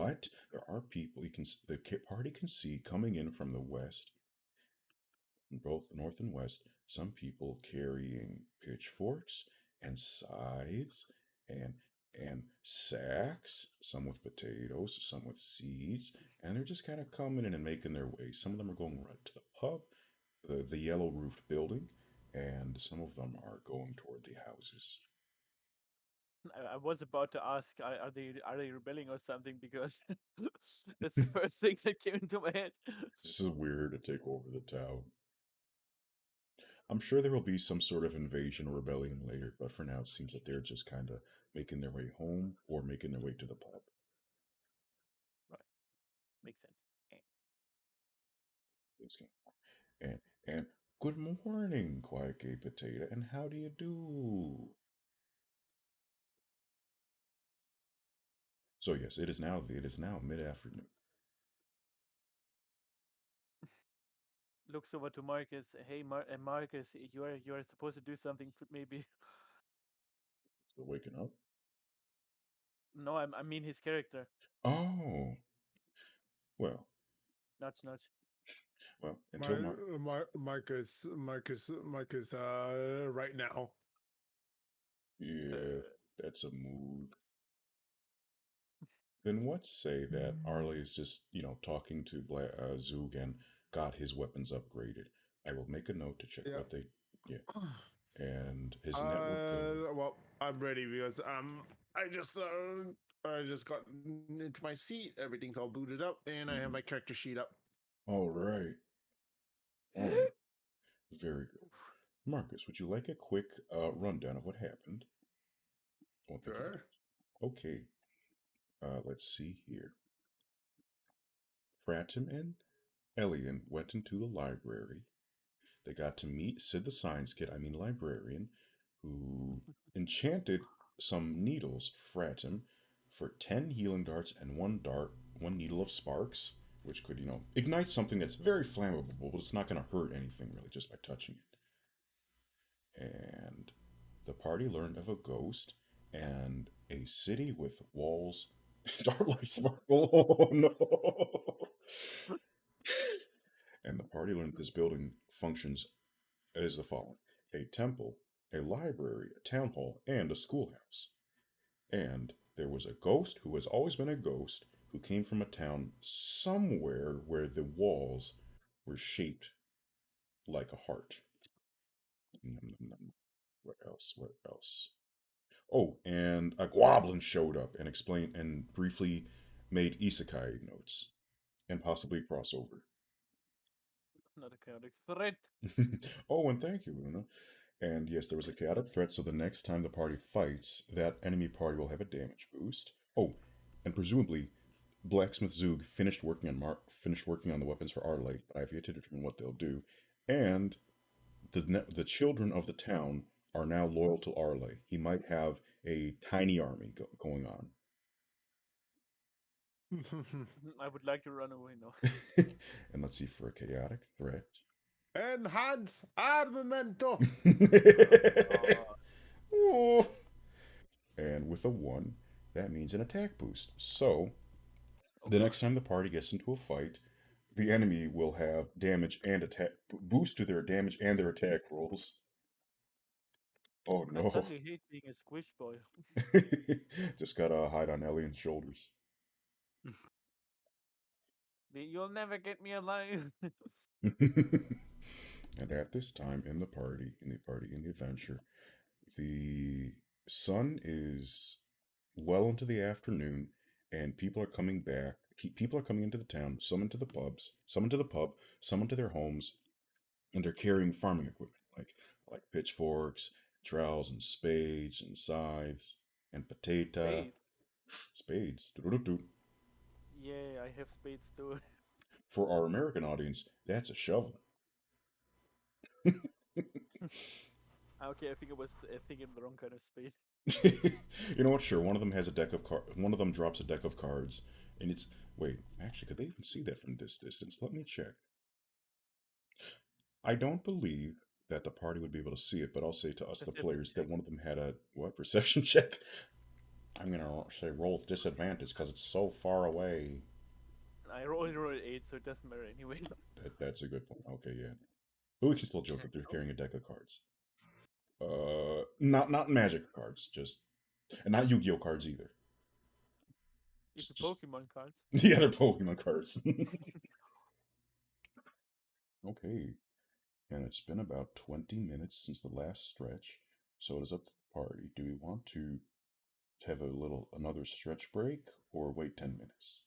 But there are people the party can see coming in from the west, in both the north and west. Some people carrying pitchforks and scythes and sacks. Some with potatoes, some with seeds, and they're just kind of coming in and making their way. Some of them are going right to the pub, the yellow roofed building, and some of them are going toward the houses. I was about to ask, are they rebelling or something? Because that's the first thing that came into my head. This is weird to take over the town. I'm sure there will be some sort of invasion or rebellion later, but for now it seems that they're just kind of making their way home or making their way to the pub. Right, makes sense. And and good morning, Quiet Gay Potato, and how do you do? So yes, it is now mid afternoon. Looks over to Marcus. Hey, Marcus, you are supposed to do something. Maybe. Still waking up. No, I mean his character. Oh well, Nudge, nudge. well until Mark. Marcus, right now. Yeah, that's a mood. Then let's say that Arlie is just, talking to Zug and got his weapons upgraded. I will make a note to check Yeah. what they, yeah, and his network. Well, I'm ready because I just got into my seat. Everything's all booted up, and I have my character sheet up. All right, all right, very good. Marcus, would you like a quick rundown of what happened? I won't take you Sure. long. Okay, let's see here. Fratim and Elian went into the library. They got to meet Sid the Science Kid, I mean librarian, who enchanted some needles for Fratim for 10 healing darts and one needle of sparks, which could, ignite something that's very flammable, but it's not going to hurt anything really just by touching it. And the party learned of a ghost and a city with walls dark like sparkle. Oh no! And the party learned this building functions as the following: a temple, a library, a town hall, and a schoolhouse. And there was a ghost who has always been a ghost who came from a town somewhere where the walls were shaped like a heart. What else? What else? Oh, and a goblin showed up and explained and briefly made isekai notes and possibly crossover. Not a chaotic threat. Oh, and thank you, Luna. And yes, there was a chaotic threat, so the next time the party fights, that enemy party will have a damage boost. Oh, and presumably Blacksmith Zug finished working on the weapons for Arlate, but I have yet to determine what they'll do. And the children of the town are now loyal to Arlay. He might have a tiny army going on. I would like to run away now. And let's see for a chaotic threat. Enhance armamento. Oh. And with a 1, that means an attack boost. So, the next time the party gets into a fight, the enemy will have damage and attack boost to their damage and their attack rolls. Oh I no. suddenly hate being a squish boy. Just gotta hide on Elian's shoulders. You'll never get me alive. And at this time in the adventure, the sun is well into the afternoon, and people are coming back. People are coming into the town, some into the pubs, some into the pub, some into their homes, and they're carrying farming equipment like pitchforks, trowels, and spades, and scythes, and potato spades. Doo-doo-doo-doo. Yeah, I have spades too. For our American audience, that's a shovel. Okay, I think I was thinking the wrong kind of spade. You know what? Sure, one of them has a deck of cards. One of them drops a deck of cards, and it's wait. Actually, could they even see that from this distance? Let me check. I don't believe that the party would be able to see it, but I'll say to us, the Perception players, that check. one of them had a what perception check. I'm gonna say roll with disadvantage because it's so far away. I only rolled 8, so it doesn't matter anyway. That's a good point. Okay, yeah, but we can still joke that they're carrying a deck of cards. Not magic cards, just and not Yu-Gi-Oh cards either. It's a Just Pokemon card. the other Pokemon cards. Okay, and it's been about 20 minutes since the last stretch, so it is up to the party. Do we want to have another stretch break or wait 10 minutes?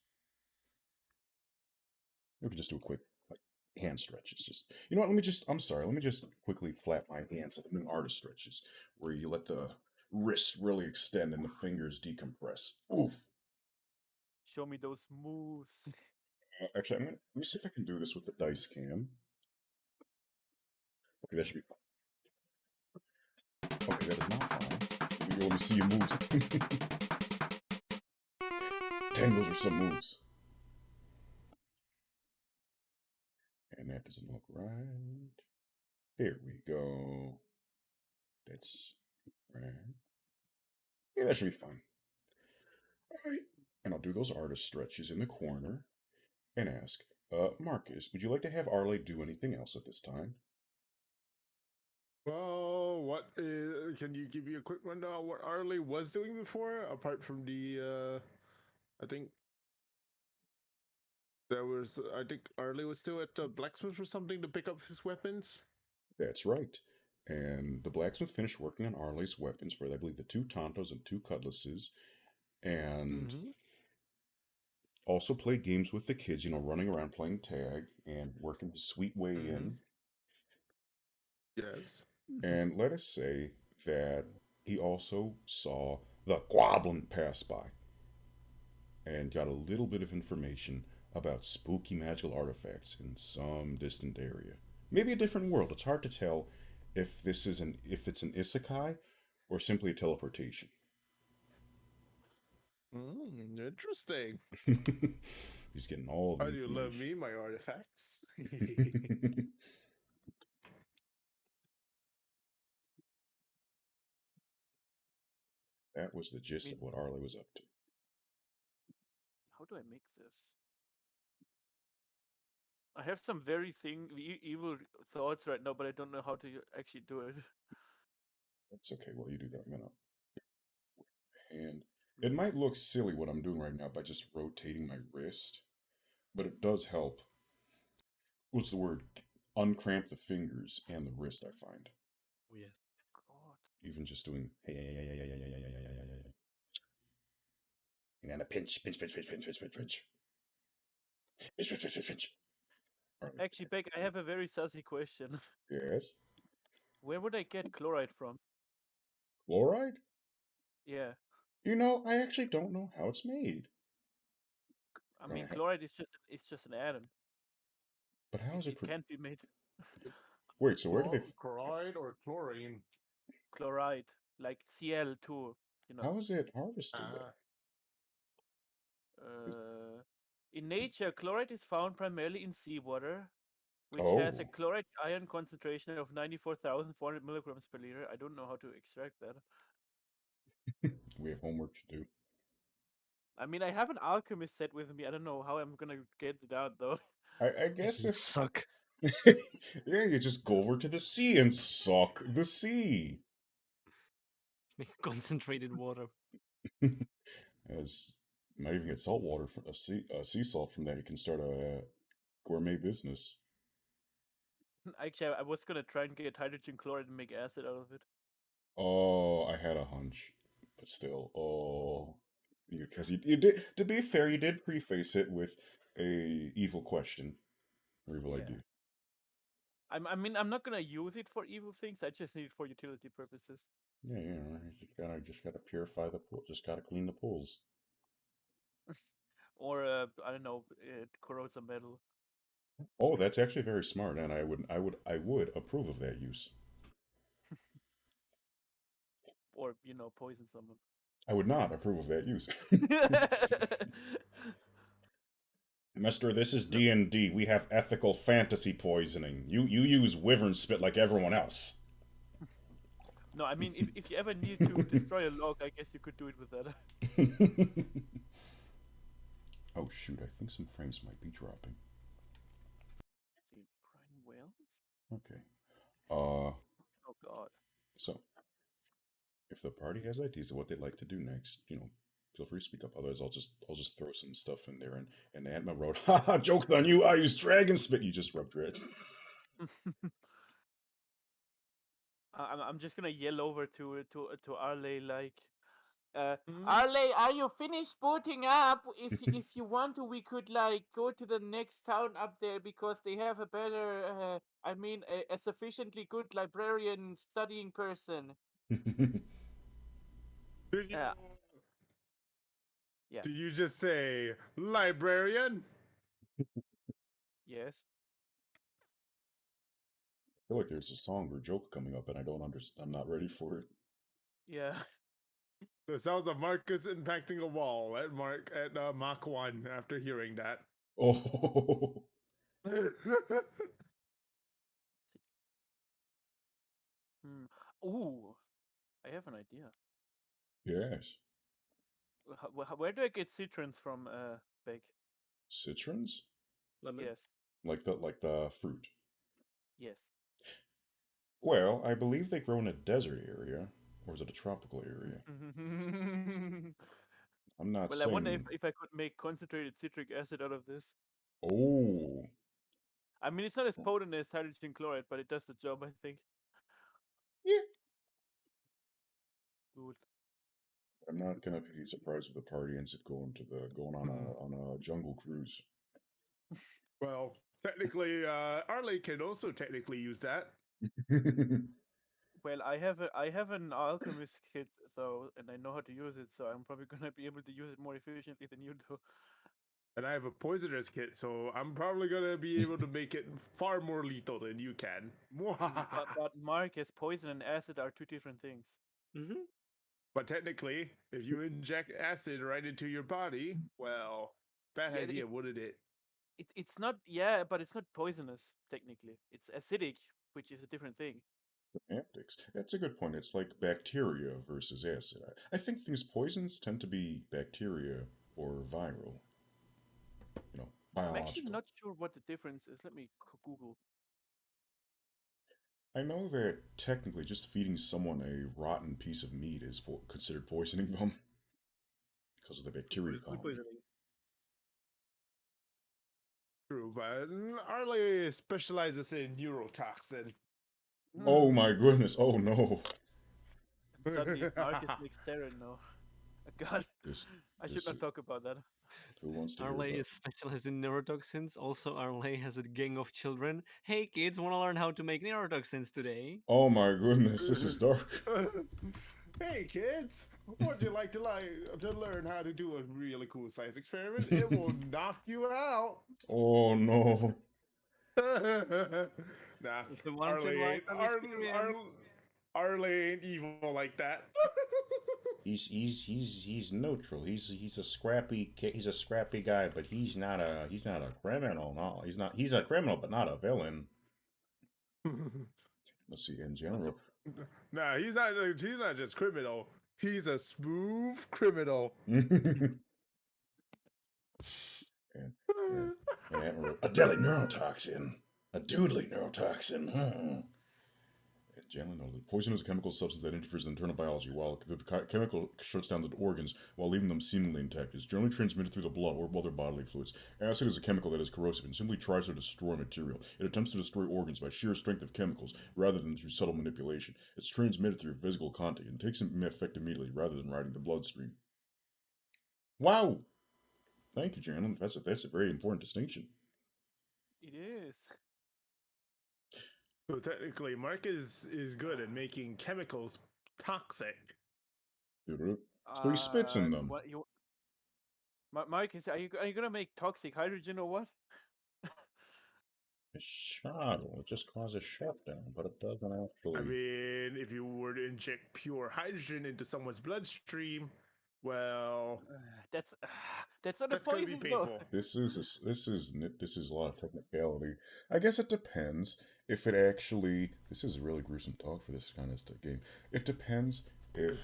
We could just do a quick like hand stretch. It's just you know what, let me just quickly flap my hands like I'm doing artist stretches, where you let the wrists really extend and the fingers decompress. Oof. Show me those moves. Actually, let me see if I can do this with the dice cam. Okay, that should be fine. Okay, that is not fine. Let me see your moves. Dang, those are some moves. And that doesn't look right. There we go. That's right. Yeah, that should be fine. All right. And I'll do those artist stretches in the corner and ask, Marcus, would you like to have Arley do anything else at this time? Well, can you give me a quick rundown on what Arlie was doing before, apart from I think I think Arlie was still at blacksmith or something to pick up his weapons. That's right. And the blacksmith finished working on Arley's weapons for, I believe, the 2 Tontos and 2 Cutlasses, and also played games with the kids, running around playing tag and working his sweet way in. Yes. And let us say that he also saw the goblin pass by and got a little bit of information about spooky magical artifacts in some distant area. Maybe a different world. It's hard to tell if it's an isekai or simply a teleportation. Interesting. He's getting all the How do you love information. me, my artifacts? That was the gist of what Arlie was up to. How do I make this? I have some very evil thoughts right now, but I don't know how to actually do it. That's okay. While you do that, I'm gonna hand. It might look silly what I'm doing right now by just rotating my wrist, but it does help. What's the word? Uncramp the fingers and the wrist, I find. Oh, yes. God. Even just doing hey, hey, hey, hey, hey, hey, hey, hey, hey, hey, hey. And then a pinch, pinch, pinch, pinch, pinch, pinch, pinch, pinch. Pinch, pinch, pinch, pinch, pinch. Actually, Beck, I have a very sassy question. Yes. Where would I get chloride from? Fluoride? Yeah. You know, I actually don't know how it's made. I mean, chloride is just an atom. But how is it? It can't be made Wait, so where do they? Chloride or chlorine? chloride like Cl2. You know. How is it harvested? In nature, chloride is found primarily in seawater, which has a Oh, chloride ion concentration of 94,400 milligrams per liter. I don't know how to extract that. we have homework to do. I mean, I have an alchemist set with me. I don't know how I'm gonna get it out though. I guess You if suck. yeah, you just go over to the sea and suck the sea. Make concentrated water. As you might even get salt water from sea salt from that. You can start a gourmet business. Actually, I was gonna try and get hydrogen chloride and make acid out of it. Oh, I had a hunch, but still, oh, because you did. To be fair, you did preface it with a evil question or evil Yeah. idea. I mean, I'm not gonna use it for evil things. I just need it for utility purposes. Yeah, you just gotta purify the pool. Just gotta clean the pools. Or I don't know, it corrodes a metal. Oh, that's actually very smart, and I would approve of that use. Or poison someone. I would not approve of that use. Mister, this is No, D&D. We have ethical fantasy poisoning. You use wyvern spit like everyone else. no, I mean, if you ever need to destroy a log, I guess you could do it with that. Oh shoot, I think some frames might be dropping. The brine whales? Okay. Oh god. So if the party has ideas of what they'd like to do next, feel free to speak up. Otherwise, I'll just throw some stuff in there and Antma wrote, haha, joke's on you, I use dragon spit. You just rubbed it. I'm just gonna yell over to Arley like, Hmm? Arley, are you finished booting up? If you want to, we could like go to the next town up there because they have a better, I mean, a sufficiently good librarian studying person. Did you, Uh, yeah, did you just say librarian? yes, I feel like there's a song or joke coming up and I don't understand. I'm not ready for it. yeah. The sounds of Marcus impacting a wall at Mach 1 after hearing that. Oh, Hmm. Ooh, I have an idea. yes. Where do I get citrons from, Beck? Citrons? Lemon. Yes, Like the fruit. yes. Well, I believe they grow in a desert area, or is it a tropical area? I'm not Well, I wonder if, saying. if I could make concentrated citric acid out of this. Oh, I mean, it's not as potent as hydrogen chloride, but it does the job, I think. yeah. Good. I'm not gonna be surprised if the party ends up going on a jungle cruise. Well, technically, Arley can also technically use that. Well, I have an alchemist kit though, and I know how to use it, so I'm probably gonna be able to use it more efficiently than you do. And I have a poisoner's kit, so I'm probably gonna be able to make it far more lethal than you can. But Marcus, poison and acid are two different things. Mm-hmm. But technically, if you inject acid right into your body, well, bad Yeah, idea, wouldn't it? it's not, yeah, but it's not poisonous technically. It's acidic, which is a different thing. Semantics. That's a good point. It's like bacteria versus acid. I think things poisons tend to be bacteria or viral. I'm actually Biological. not sure what the difference is. Let me Google. I know that technically just feeding someone a rotten piece of meat is considered poisoning them because of the bacteria Food colony. poisoning. True, but Arley specializes in neurotoxin. Oh Hmm. my goodness! Oh no! And suddenly Marcus makes Terran now. God, This, I should this, not talk about that. who wants to hear Arley about? is specialized in neurotoxins. Also, Arley has a gang of children. Hey kids, wanna learn how to make neurotoxins today? Oh my goodness! This is dark. Hey kids, would you like to learn how to do a really cool science experiment? It will knock you out. Oh no. Nah, It's a once in a Arlie ain't lifetime experience. Arlie ain't evil like that. He's neutral. He's a he's a scrappy guy, but he's not a criminal. No, he's not. He's a criminal, but not a villain. Let's see. In What's general, Nah, he's not. He's not just criminal. He's a smooth criminal. and, a deadly neurotoxin, a doodly neurotoxin. Generally, poison is a chemical substance that interferes with internal biology, while the chemical shuts down the organs while leaving them seemingly intact. It is generally transmitted through the blood or other bodily fluids. Acid is a chemical that is corrosive and simply tries to destroy material. It attempts to destroy organs by sheer strength of chemicals rather than through subtle manipulation. It's transmitted through physical contact and takes effect immediately rather than riding the bloodstream. Wow! Thank you, Jalen. That's a very important distinction. It is. So technically, Mark is good at making chemicals toxic. So he spits in them. What you? Mike, are you gonna make toxic hydrogen or what? It's shuttle. It just causes shutdown, but it doesn't actually. I mean, if you were to inject pure hydrogen into someone's bloodstream, well, That's that's not that's a gonna be poison though. painful. This is a lot of technicality. I guess it depends if it actually. This is a really gruesome talk for this kind of game. It depends if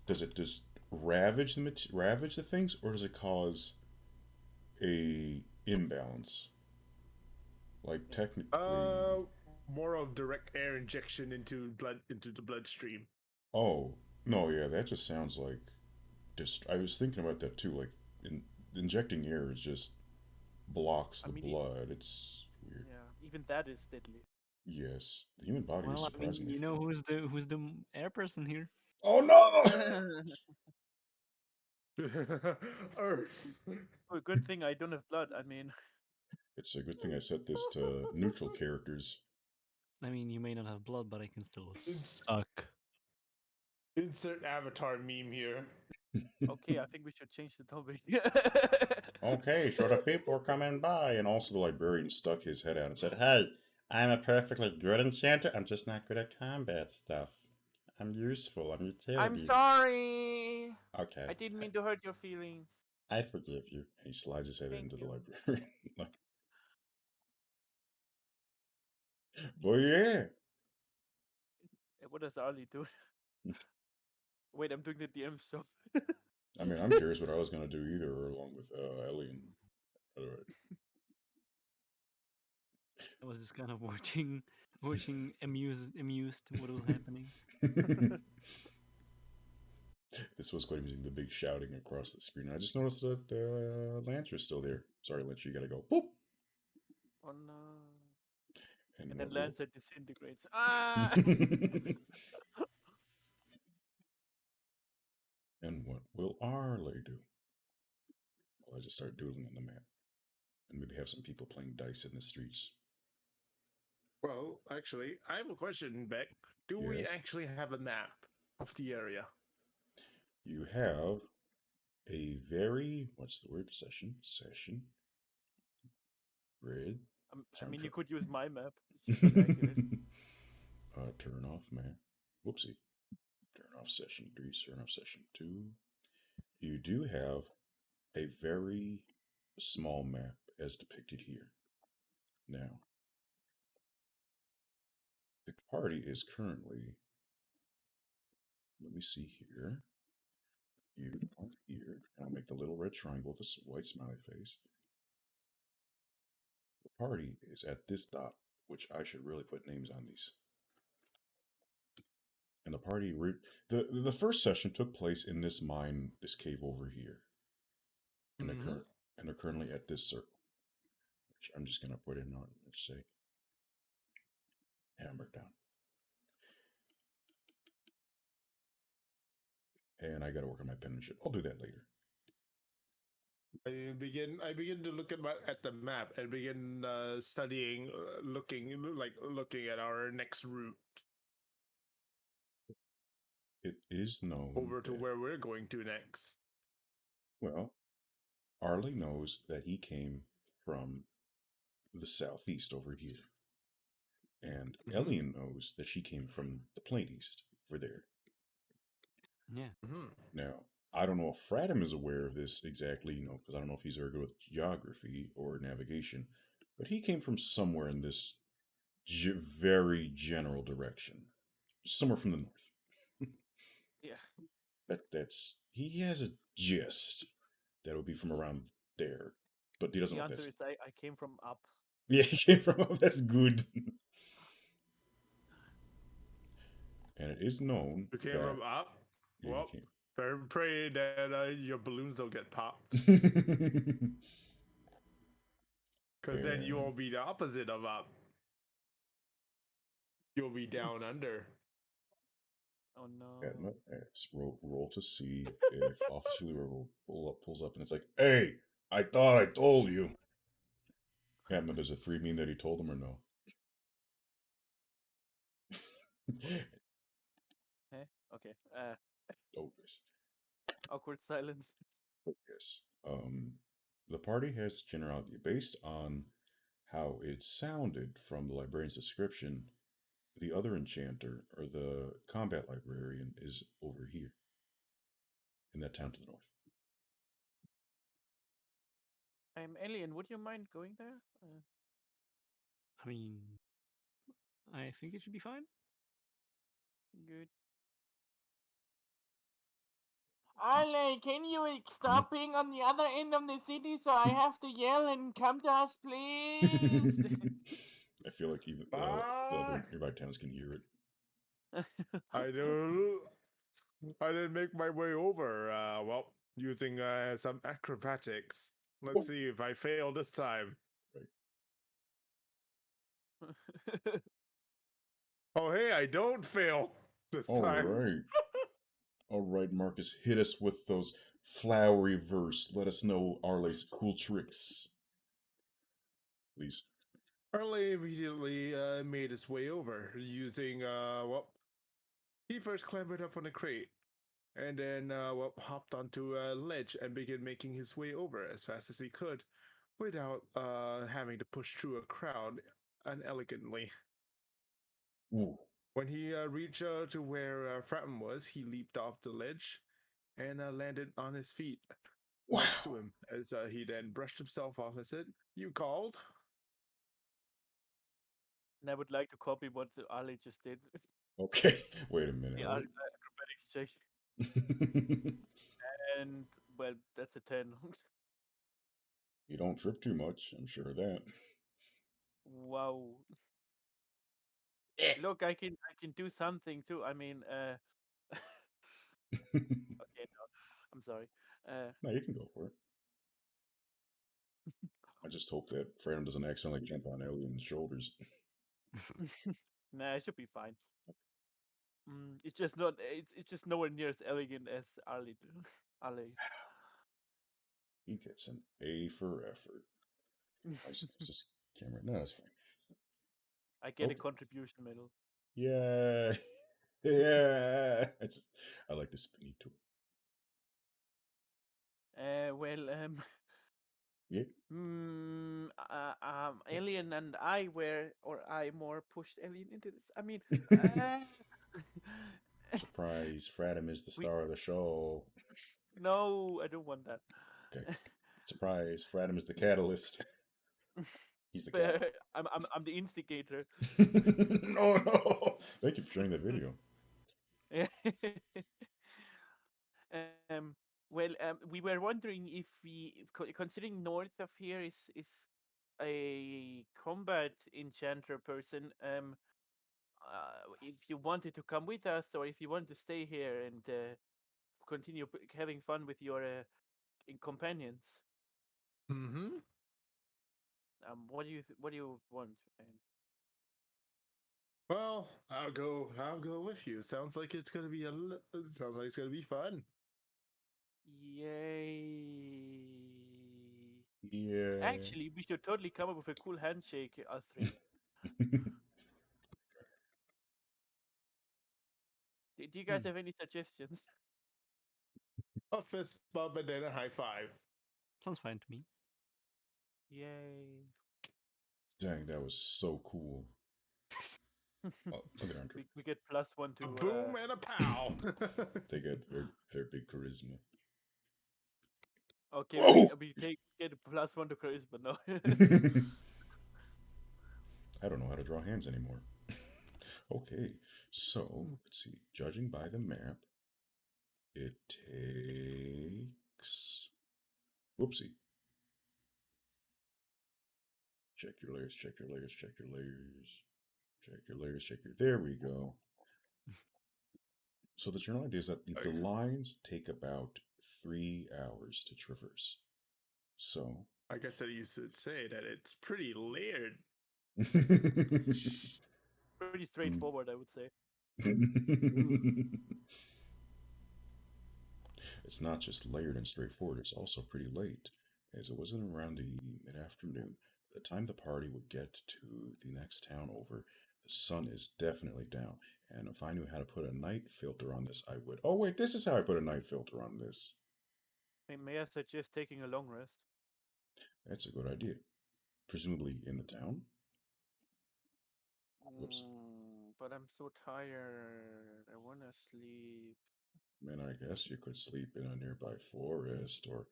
does it just ravage the things, or does it cause a imbalance? Like technically. More of direct air injection into the bloodstream. Oh no, yeah, that just sounds like. Just I was thinking about that too. Like injecting air is just blocks I the mean, blood. It's weird. yeah, even that is deadly. Yes, the human body is Well, I mean, surprisingly. you know who's the air person here? Oh no! Earth. Oh, good thing I don't have blood. I mean, It's a good thing I set this to neutral characters. I mean, you may not have blood, but I can still Ins- suck. Insert avatar meme here. okay, I think we should change the topic. Okay, so the people are coming by, and also the librarian stuck his head out and said, "Hey, I'm a perfectly good enchanter. I'm just not good at combat stuff. I'm useful. I'm I'm utility." sorry. Okay, I didn't mean to hurt your feelings. I forgive you. And he slides his head Thank into the you. librarian. But yeah. What does Ali do? Wait, I'm doing the DM stuff. I mean, I'm curious what I was gonna do either, along with Ellie and. I was just kind of watching amused what was happening. This was quite amusing, the big shouting across the screen. I just noticed that Lancer's still there. Sorry, Lancer, you gotta go. Boop! Oh no. And And then what will... Lancer disintegrates. Ah! And what will Arley do? Well, I just start doodling on the map. And maybe have some people playing dice in the streets. Well, actually, I have a question, Beck. Do we Yes. actually have a map of the area? You have a very... What's the word? Session? Grid? I mean, you Soundtrack. could use my map. It's just as accurate. Turn off map. Whoopsie. Turn off session 3, turn off session 2. You do have a very small map as depicted here. Now, the party is currently, let me see here. You are here. I'll make the little red triangle with a white smiley face. The party is at this dot, which I should really put names on these. And the party, the first session took place in this mine, this cave over here. And they're currently at this circle, which I'm just gonna put in on. Let's say hammer down. And I got to work on my penmanship. I'll do that later. I begin to look at the map and begin studying, looking at our next route. It is known over to that, where we're going to next. well, Arlie knows that he came from the southeast over here. And Mm-hmm. Elian knows that she came from the plain east over there. Yeah. Mm-hmm. Now, I don't know if Fradim is aware of this exactly, because I don't know if he's very good with geography or navigation, but he came from somewhere in this very general direction, somewhere from the north. Yeah. That's he has a gist that would be from around there, but he doesn't The know if answer that's is I came from up. yeah. He came from that's good, and it is known You came that from up. yeah, he Well, came. better pray that your balloons don't get popped, because then you will And be the opposite of up. You'll be down under. Oh Edna no. asks, roll to see if Officer Leroy pulls up and it's like, hey, I thought I told you. Edna, does a 3 mean that he told him or no? Eh? Okay. Oh, yes. Awkward silence. Oh, yes. The party has generality based on how it sounded from the librarian's description. The other enchanter, or the combat librarian, is over here in that town to the north. Alien, would you mind going there? I mean, I think it should be fine. Good. Ale, can you stop being on the other end of the city so I have to yell and come to us, please? I feel like even the Ah, other nearby towns can hear it. I do. I didn't make my way over. Well, using some acrobatics. Let's Oh, see if I fail this time. right. Oh, hey, I don't fail this All time. right. All right, Marcus, hit us with those flowery verse. Let us know Arle's cool tricks. Please. Early immediately made his way over using, well, he first clambered up on a crate and then, well, hopped onto a ledge and began making his way over as fast as he could without having to push through a crowd unelegantly. Ooh. When he reached to where Fratton was, he leaped off the ledge and landed on his feet Wow. next to him as he then brushed himself off and said, "You called?" And I would like to copy what Ali just did. Okay. Wait a minute. The What? acrobatics check. And, well, that's a 10. You don't trip too much, I'm sure of that. Wow. Look, I can do something too. I mean, okay, no, I'm sorry. Uh, No, you can go for it. I just hope that Freedom doesn't accidentally jump on Alien's shoulders. nah, it should be fine. It's just not. It's just nowhere near as elegant as Ali. Ali's. He gets an A for effort. I just use this camera. No, that's fine. I get a Okay. contribution medal. Yeah. Yeah. I like the spinny tool. Well, Yeah. Alien and I were, or I more pushed Alien into this. I mean, uh, Surprise. Fradim is the we star of the show. no, I don't want that. Okay. Surprise. Fradim is the catalyst. He's the But catalyst. I'm the instigator. Oh no. Thank you for sharing that video. um, well, we were wondering if considering north of here is a combat enchanter person. If you wanted to come with us, or if you want to stay here and continue having fun with your companions. Mm-hmm. What do you want? Well, I'll go. I'll go with you. Sounds like it's gonna be sounds like it's gonna be fun. Yay! Yeah. Actually, we should totally come up with a cool handshake, us three. Do you guys have any suggestions? A fist bump and then a high five. Sounds fine to me. Yay! Dang, that was so cool. Oh, look at Andre. we get +1 A to boom and a pow. They get their big charisma. Okay, Whoa! we get +1 to charisma. No. I don't know how to draw hands anymore. Okay, so let's see. Judging by the map, it takes. Whoopsie. Check your layers, check your layers, check your layers, check your layers, check your. There we go. So the general idea is that the lines take about 3 hours to traverse. So. I guess that you should say that it's pretty layered. Pretty straightforward, I would say. It's not just layered and straightforward, it's also pretty late, as it wasn't around the mid afternoon. By the time the party would get to the next town over, the sun is definitely down. And if I knew how to put a night filter on this, I would. Oh, wait, this is how I put a night filter on this. May I suggest taking a long rest? That's a good idea. Presumably in the town. Whoops. But I'm so tired. I wanna sleep. I mean, I guess you could sleep in a nearby forest or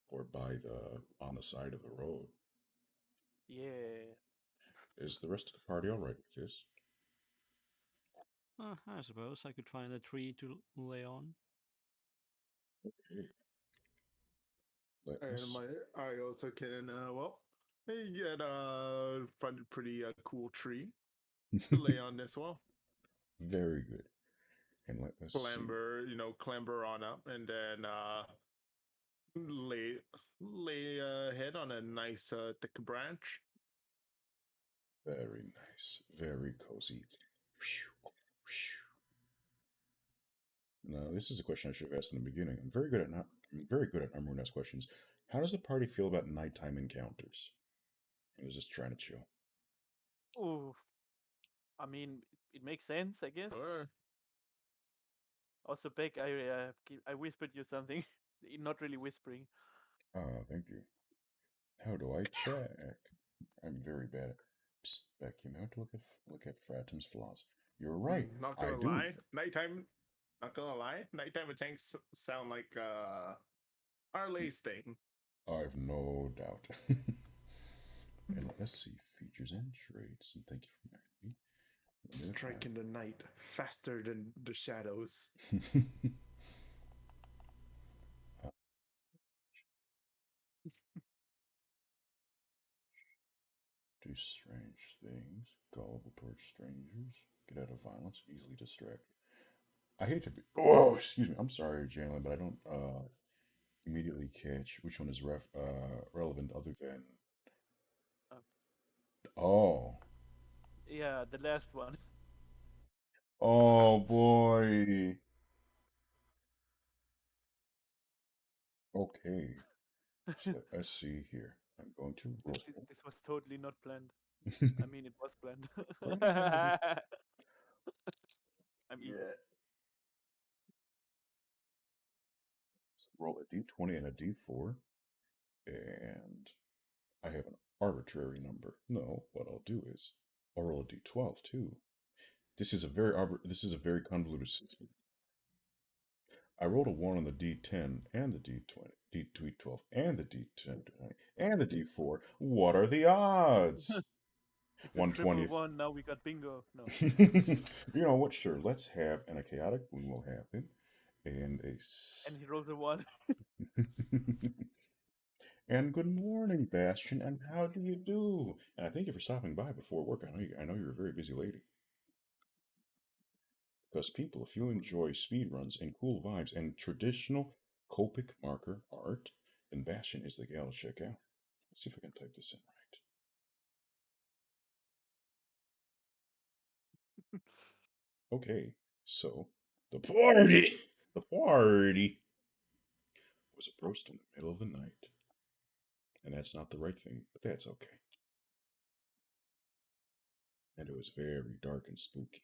or by the on the side of the road. Yeah. Is the rest of the party all right with this? I suppose I could find a tree to lay on. Okay. Let And us. I also can, they get find a pretty cool tree to lay on as well. Very good. And let us Clamber on up and then lay head on a nice thick branch. Very nice. Very cozy. Now, this is a question I should have asked in the beginning. I'm very good at I'm ask questions. How does the party feel about nighttime encounters? I was just trying to chill. Oh, I mean, it makes sense, I guess. Sure. Also, Beck, I whispered you something. Not really whispering. Ah, thank you. How do I check? I'm very bad at. Psst, Beck, you may have to look at Fratum's flaws. You're right. Not I gonna do. lie, nighttime. Not gonna lie, nighttime attacks sound like Arley's thing. I've no doubt. And let us see features and traits. And thank you for asking. Strike in the night, faster than the shadows. Do strange things, gullible towards strangers, get out of violence, easily distracted. I hate to be. Oh, excuse me. I'm sorry, Jalen, but I don't immediately catch which one is relevant other than. Oh. Yeah, the last one. Oh boy. Okay. So let's see here. I'm going to roll. This was totally not planned. I mean, it was planned. I mean, Yeah. So roll a d20 and a d4, and I have an arbitrary number. No, what I'll do is I'll roll a d12 too. This is a very convoluted system. I rolled a 1 on the d10 and the d20, d12 and the d10 and the d4. What are the odds? it's a triple 120. one. Now we got bingo. No. You know what? Sure, let's have, and a chaotic wound will happen, and a. And he rolls a 1. And good morning, Bastion, and how do you do? And I thank you for stopping by before work. I know you're a very busy lady. Because people, if you enjoy speedruns and cool vibes and traditional Copic marker art, then Bastion is the gal to check out. Let's see if I can type this in right. Okay, so the party was approached in the middle of the night. And that's not the right thing, but that's okay. And it was very dark and spooky.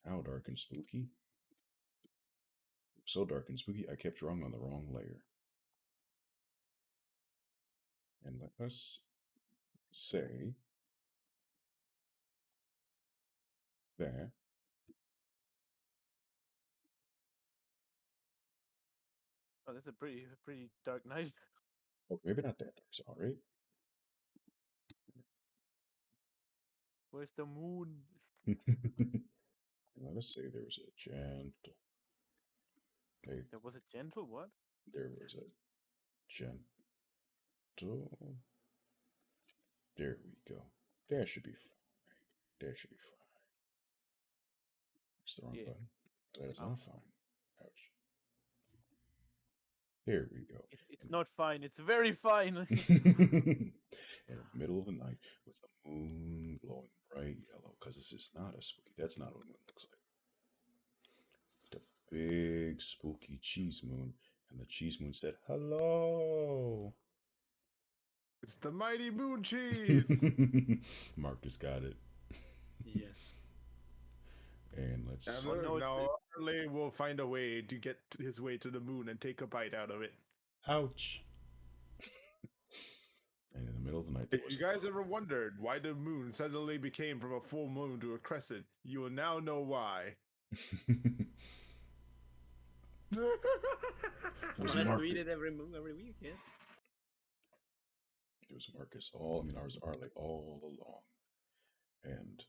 How dark and spooky? So dark and spooky, I kept drawing on the wrong layer. And let us say that Oh, that's a pretty dark night. oh, maybe not that dark. Sorry. Where's the moon? Let us say there was a gentle. There was a gentle what? There was a gentle. There we go. That should be fine. That should be fine. It's the wrong Yeah. button. That is Oh. not fine. Ouch. There we go. It's not fine. It's very fine. In the middle of the night with the moon glowing bright yellow, because this is not a spooky. That's not what moon looks like. The big spooky cheese moon, and the cheese moon said, "Hello." It's the mighty moon cheese. Marcus got it. Yes. And let's. And Oh, look, no, it's now Arley will find a way to get his way to the moon and take a bite out of it. Ouch. And in the middle of the night, there If was you guys ever wondered why the moon suddenly became from a full moon to a crescent, you will now know why. was Unless Marcus. we did every week, yes. It was Marcus ours Arley all along. And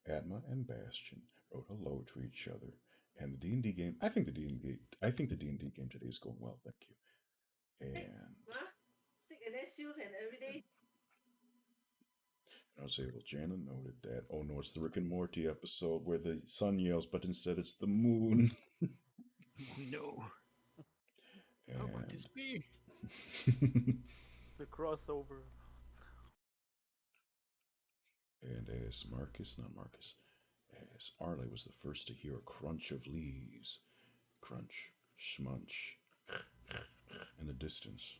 Adma and Bastion wrote hello to each other. And the D&D game, I think the D&D game today is going well, thank you. And I was able, Jana noted that, oh no, it's the Rick and Morty episode where the sun yells, but instead it's the moon. No. How could this be? the crossover. And as Arley was the first to hear a crunch of leaves. Crunch, schmunch, in the distance.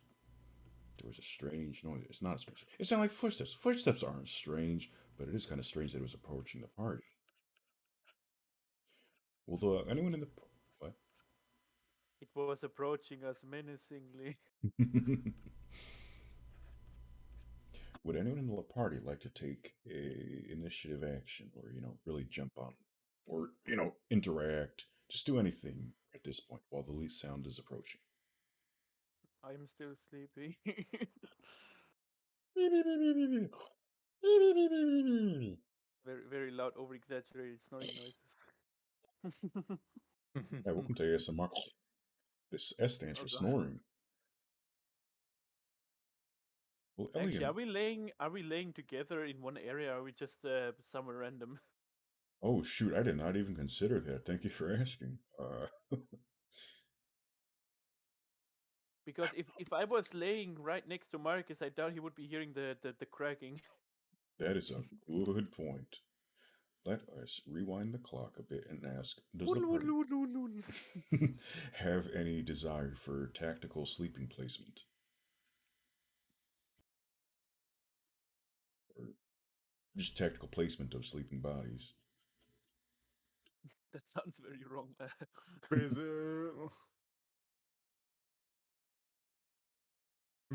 There was a strange noise. It's not strange. It sounded like footsteps. Footsteps aren't strange, but it is kind of strange that it was approaching the party. Well, anyone in the... What? It was approaching us menacingly. Would anyone in the party like to take a initiative action or, really jump on or, interact? Just do anything at this point while the leaf sound is approaching. I'm still sleepy. Very loud, over-exaggerated snoring noises. Yeah, welcome to ASMR. This S stands for snoring. Well, Actually, Elliot. are we laying together in one area, or are we just somewhere random? Oh shoot, I did not even consider that. Thank you for asking. Because if I was laying right next to Marcus, I doubt he would be hearing the cracking. That is a good point. Let us rewind the clock a bit and ask, does the party have any desire for tactical sleeping placement? Or just tactical placement of sleeping bodies? That sounds very wrong.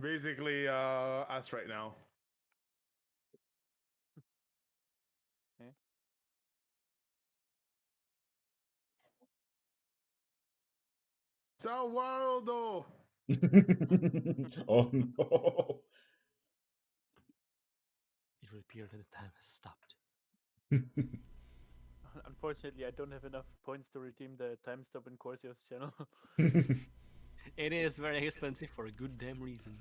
Basically, us right now. Yeah. Sao Waldo! Oh no! It would appear that the time has stopped. Unfortunately, I don't have enough points to redeem the time stop in Corsio's channel. It is very expensive for a good damn reason.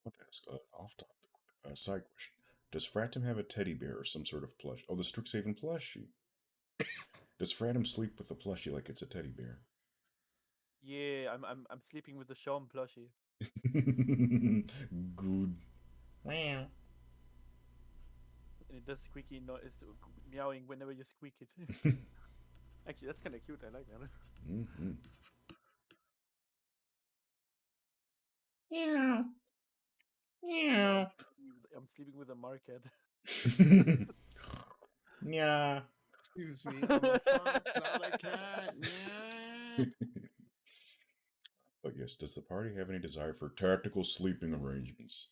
What to ask? Off topic. Side question. Does Fratum have a teddy bear or some sort of plush? Oh, the Strixhaven plushie. Does Fratum sleep with the plushie like it's a teddy bear? Yeah, I'm sleeping with the Shawn plushie. Good. And it does squeaky noise, meowing whenever you squeak it. Actually, that's kind of cute. I like that. Mm-hmm. Yeah. Yeah. I'm sleeping with a market. Yeah. Excuse me, I'm a fox, not a cat. Yeah. But yes, does the party have any desire for tactical sleeping arrangements?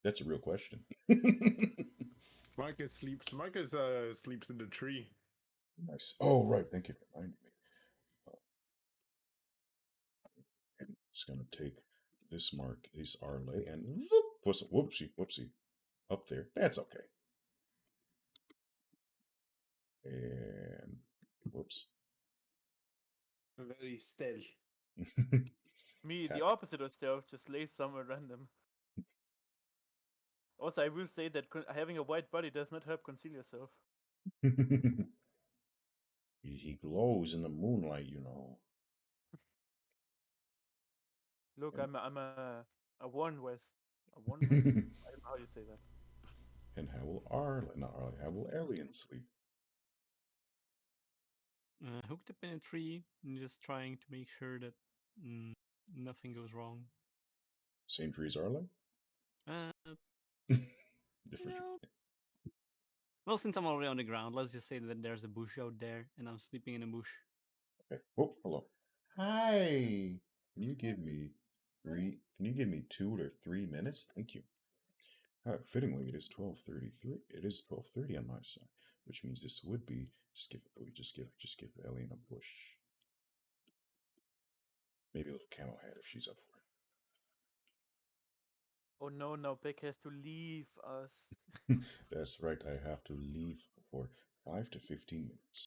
That's a real question. Marcus sleeps. Marcus sleeps in the tree. Nice. Oh, right. Thank you for reminding me. I'm just going to take this mark, this Arlay, and whoopsie, up there. That's okay. And whoops. Very stealth. Me, the Tap. opposite of stealth, just lays somewhere random. Also, I will say that having a white body does not help conceal yourself. He glows in the moonlight, you know. Look, And, I'm a one west, a one west. I don't know how you say that. and how will Arlay, not Arlay, how will Alien sleep? Hooked up in a tree and just trying to make sure that nothing goes wrong. Same tree as Arlay? Uh, Different. no. Well, since I'm already on the ground, let's just say that there's a bush out there and I'm sleeping in a bush. Okay. Oh, hello. Hi. Can you give me 2 or 3 minutes? Thank you. Fittingly, it is 12:33. It is 12:30 on my side, which means this would be just give Alien a push. Maybe a little camel hat if she's up for Oh no, now Beck has to leave us. it. That's right. I have to leave for 5 to 15 minutes.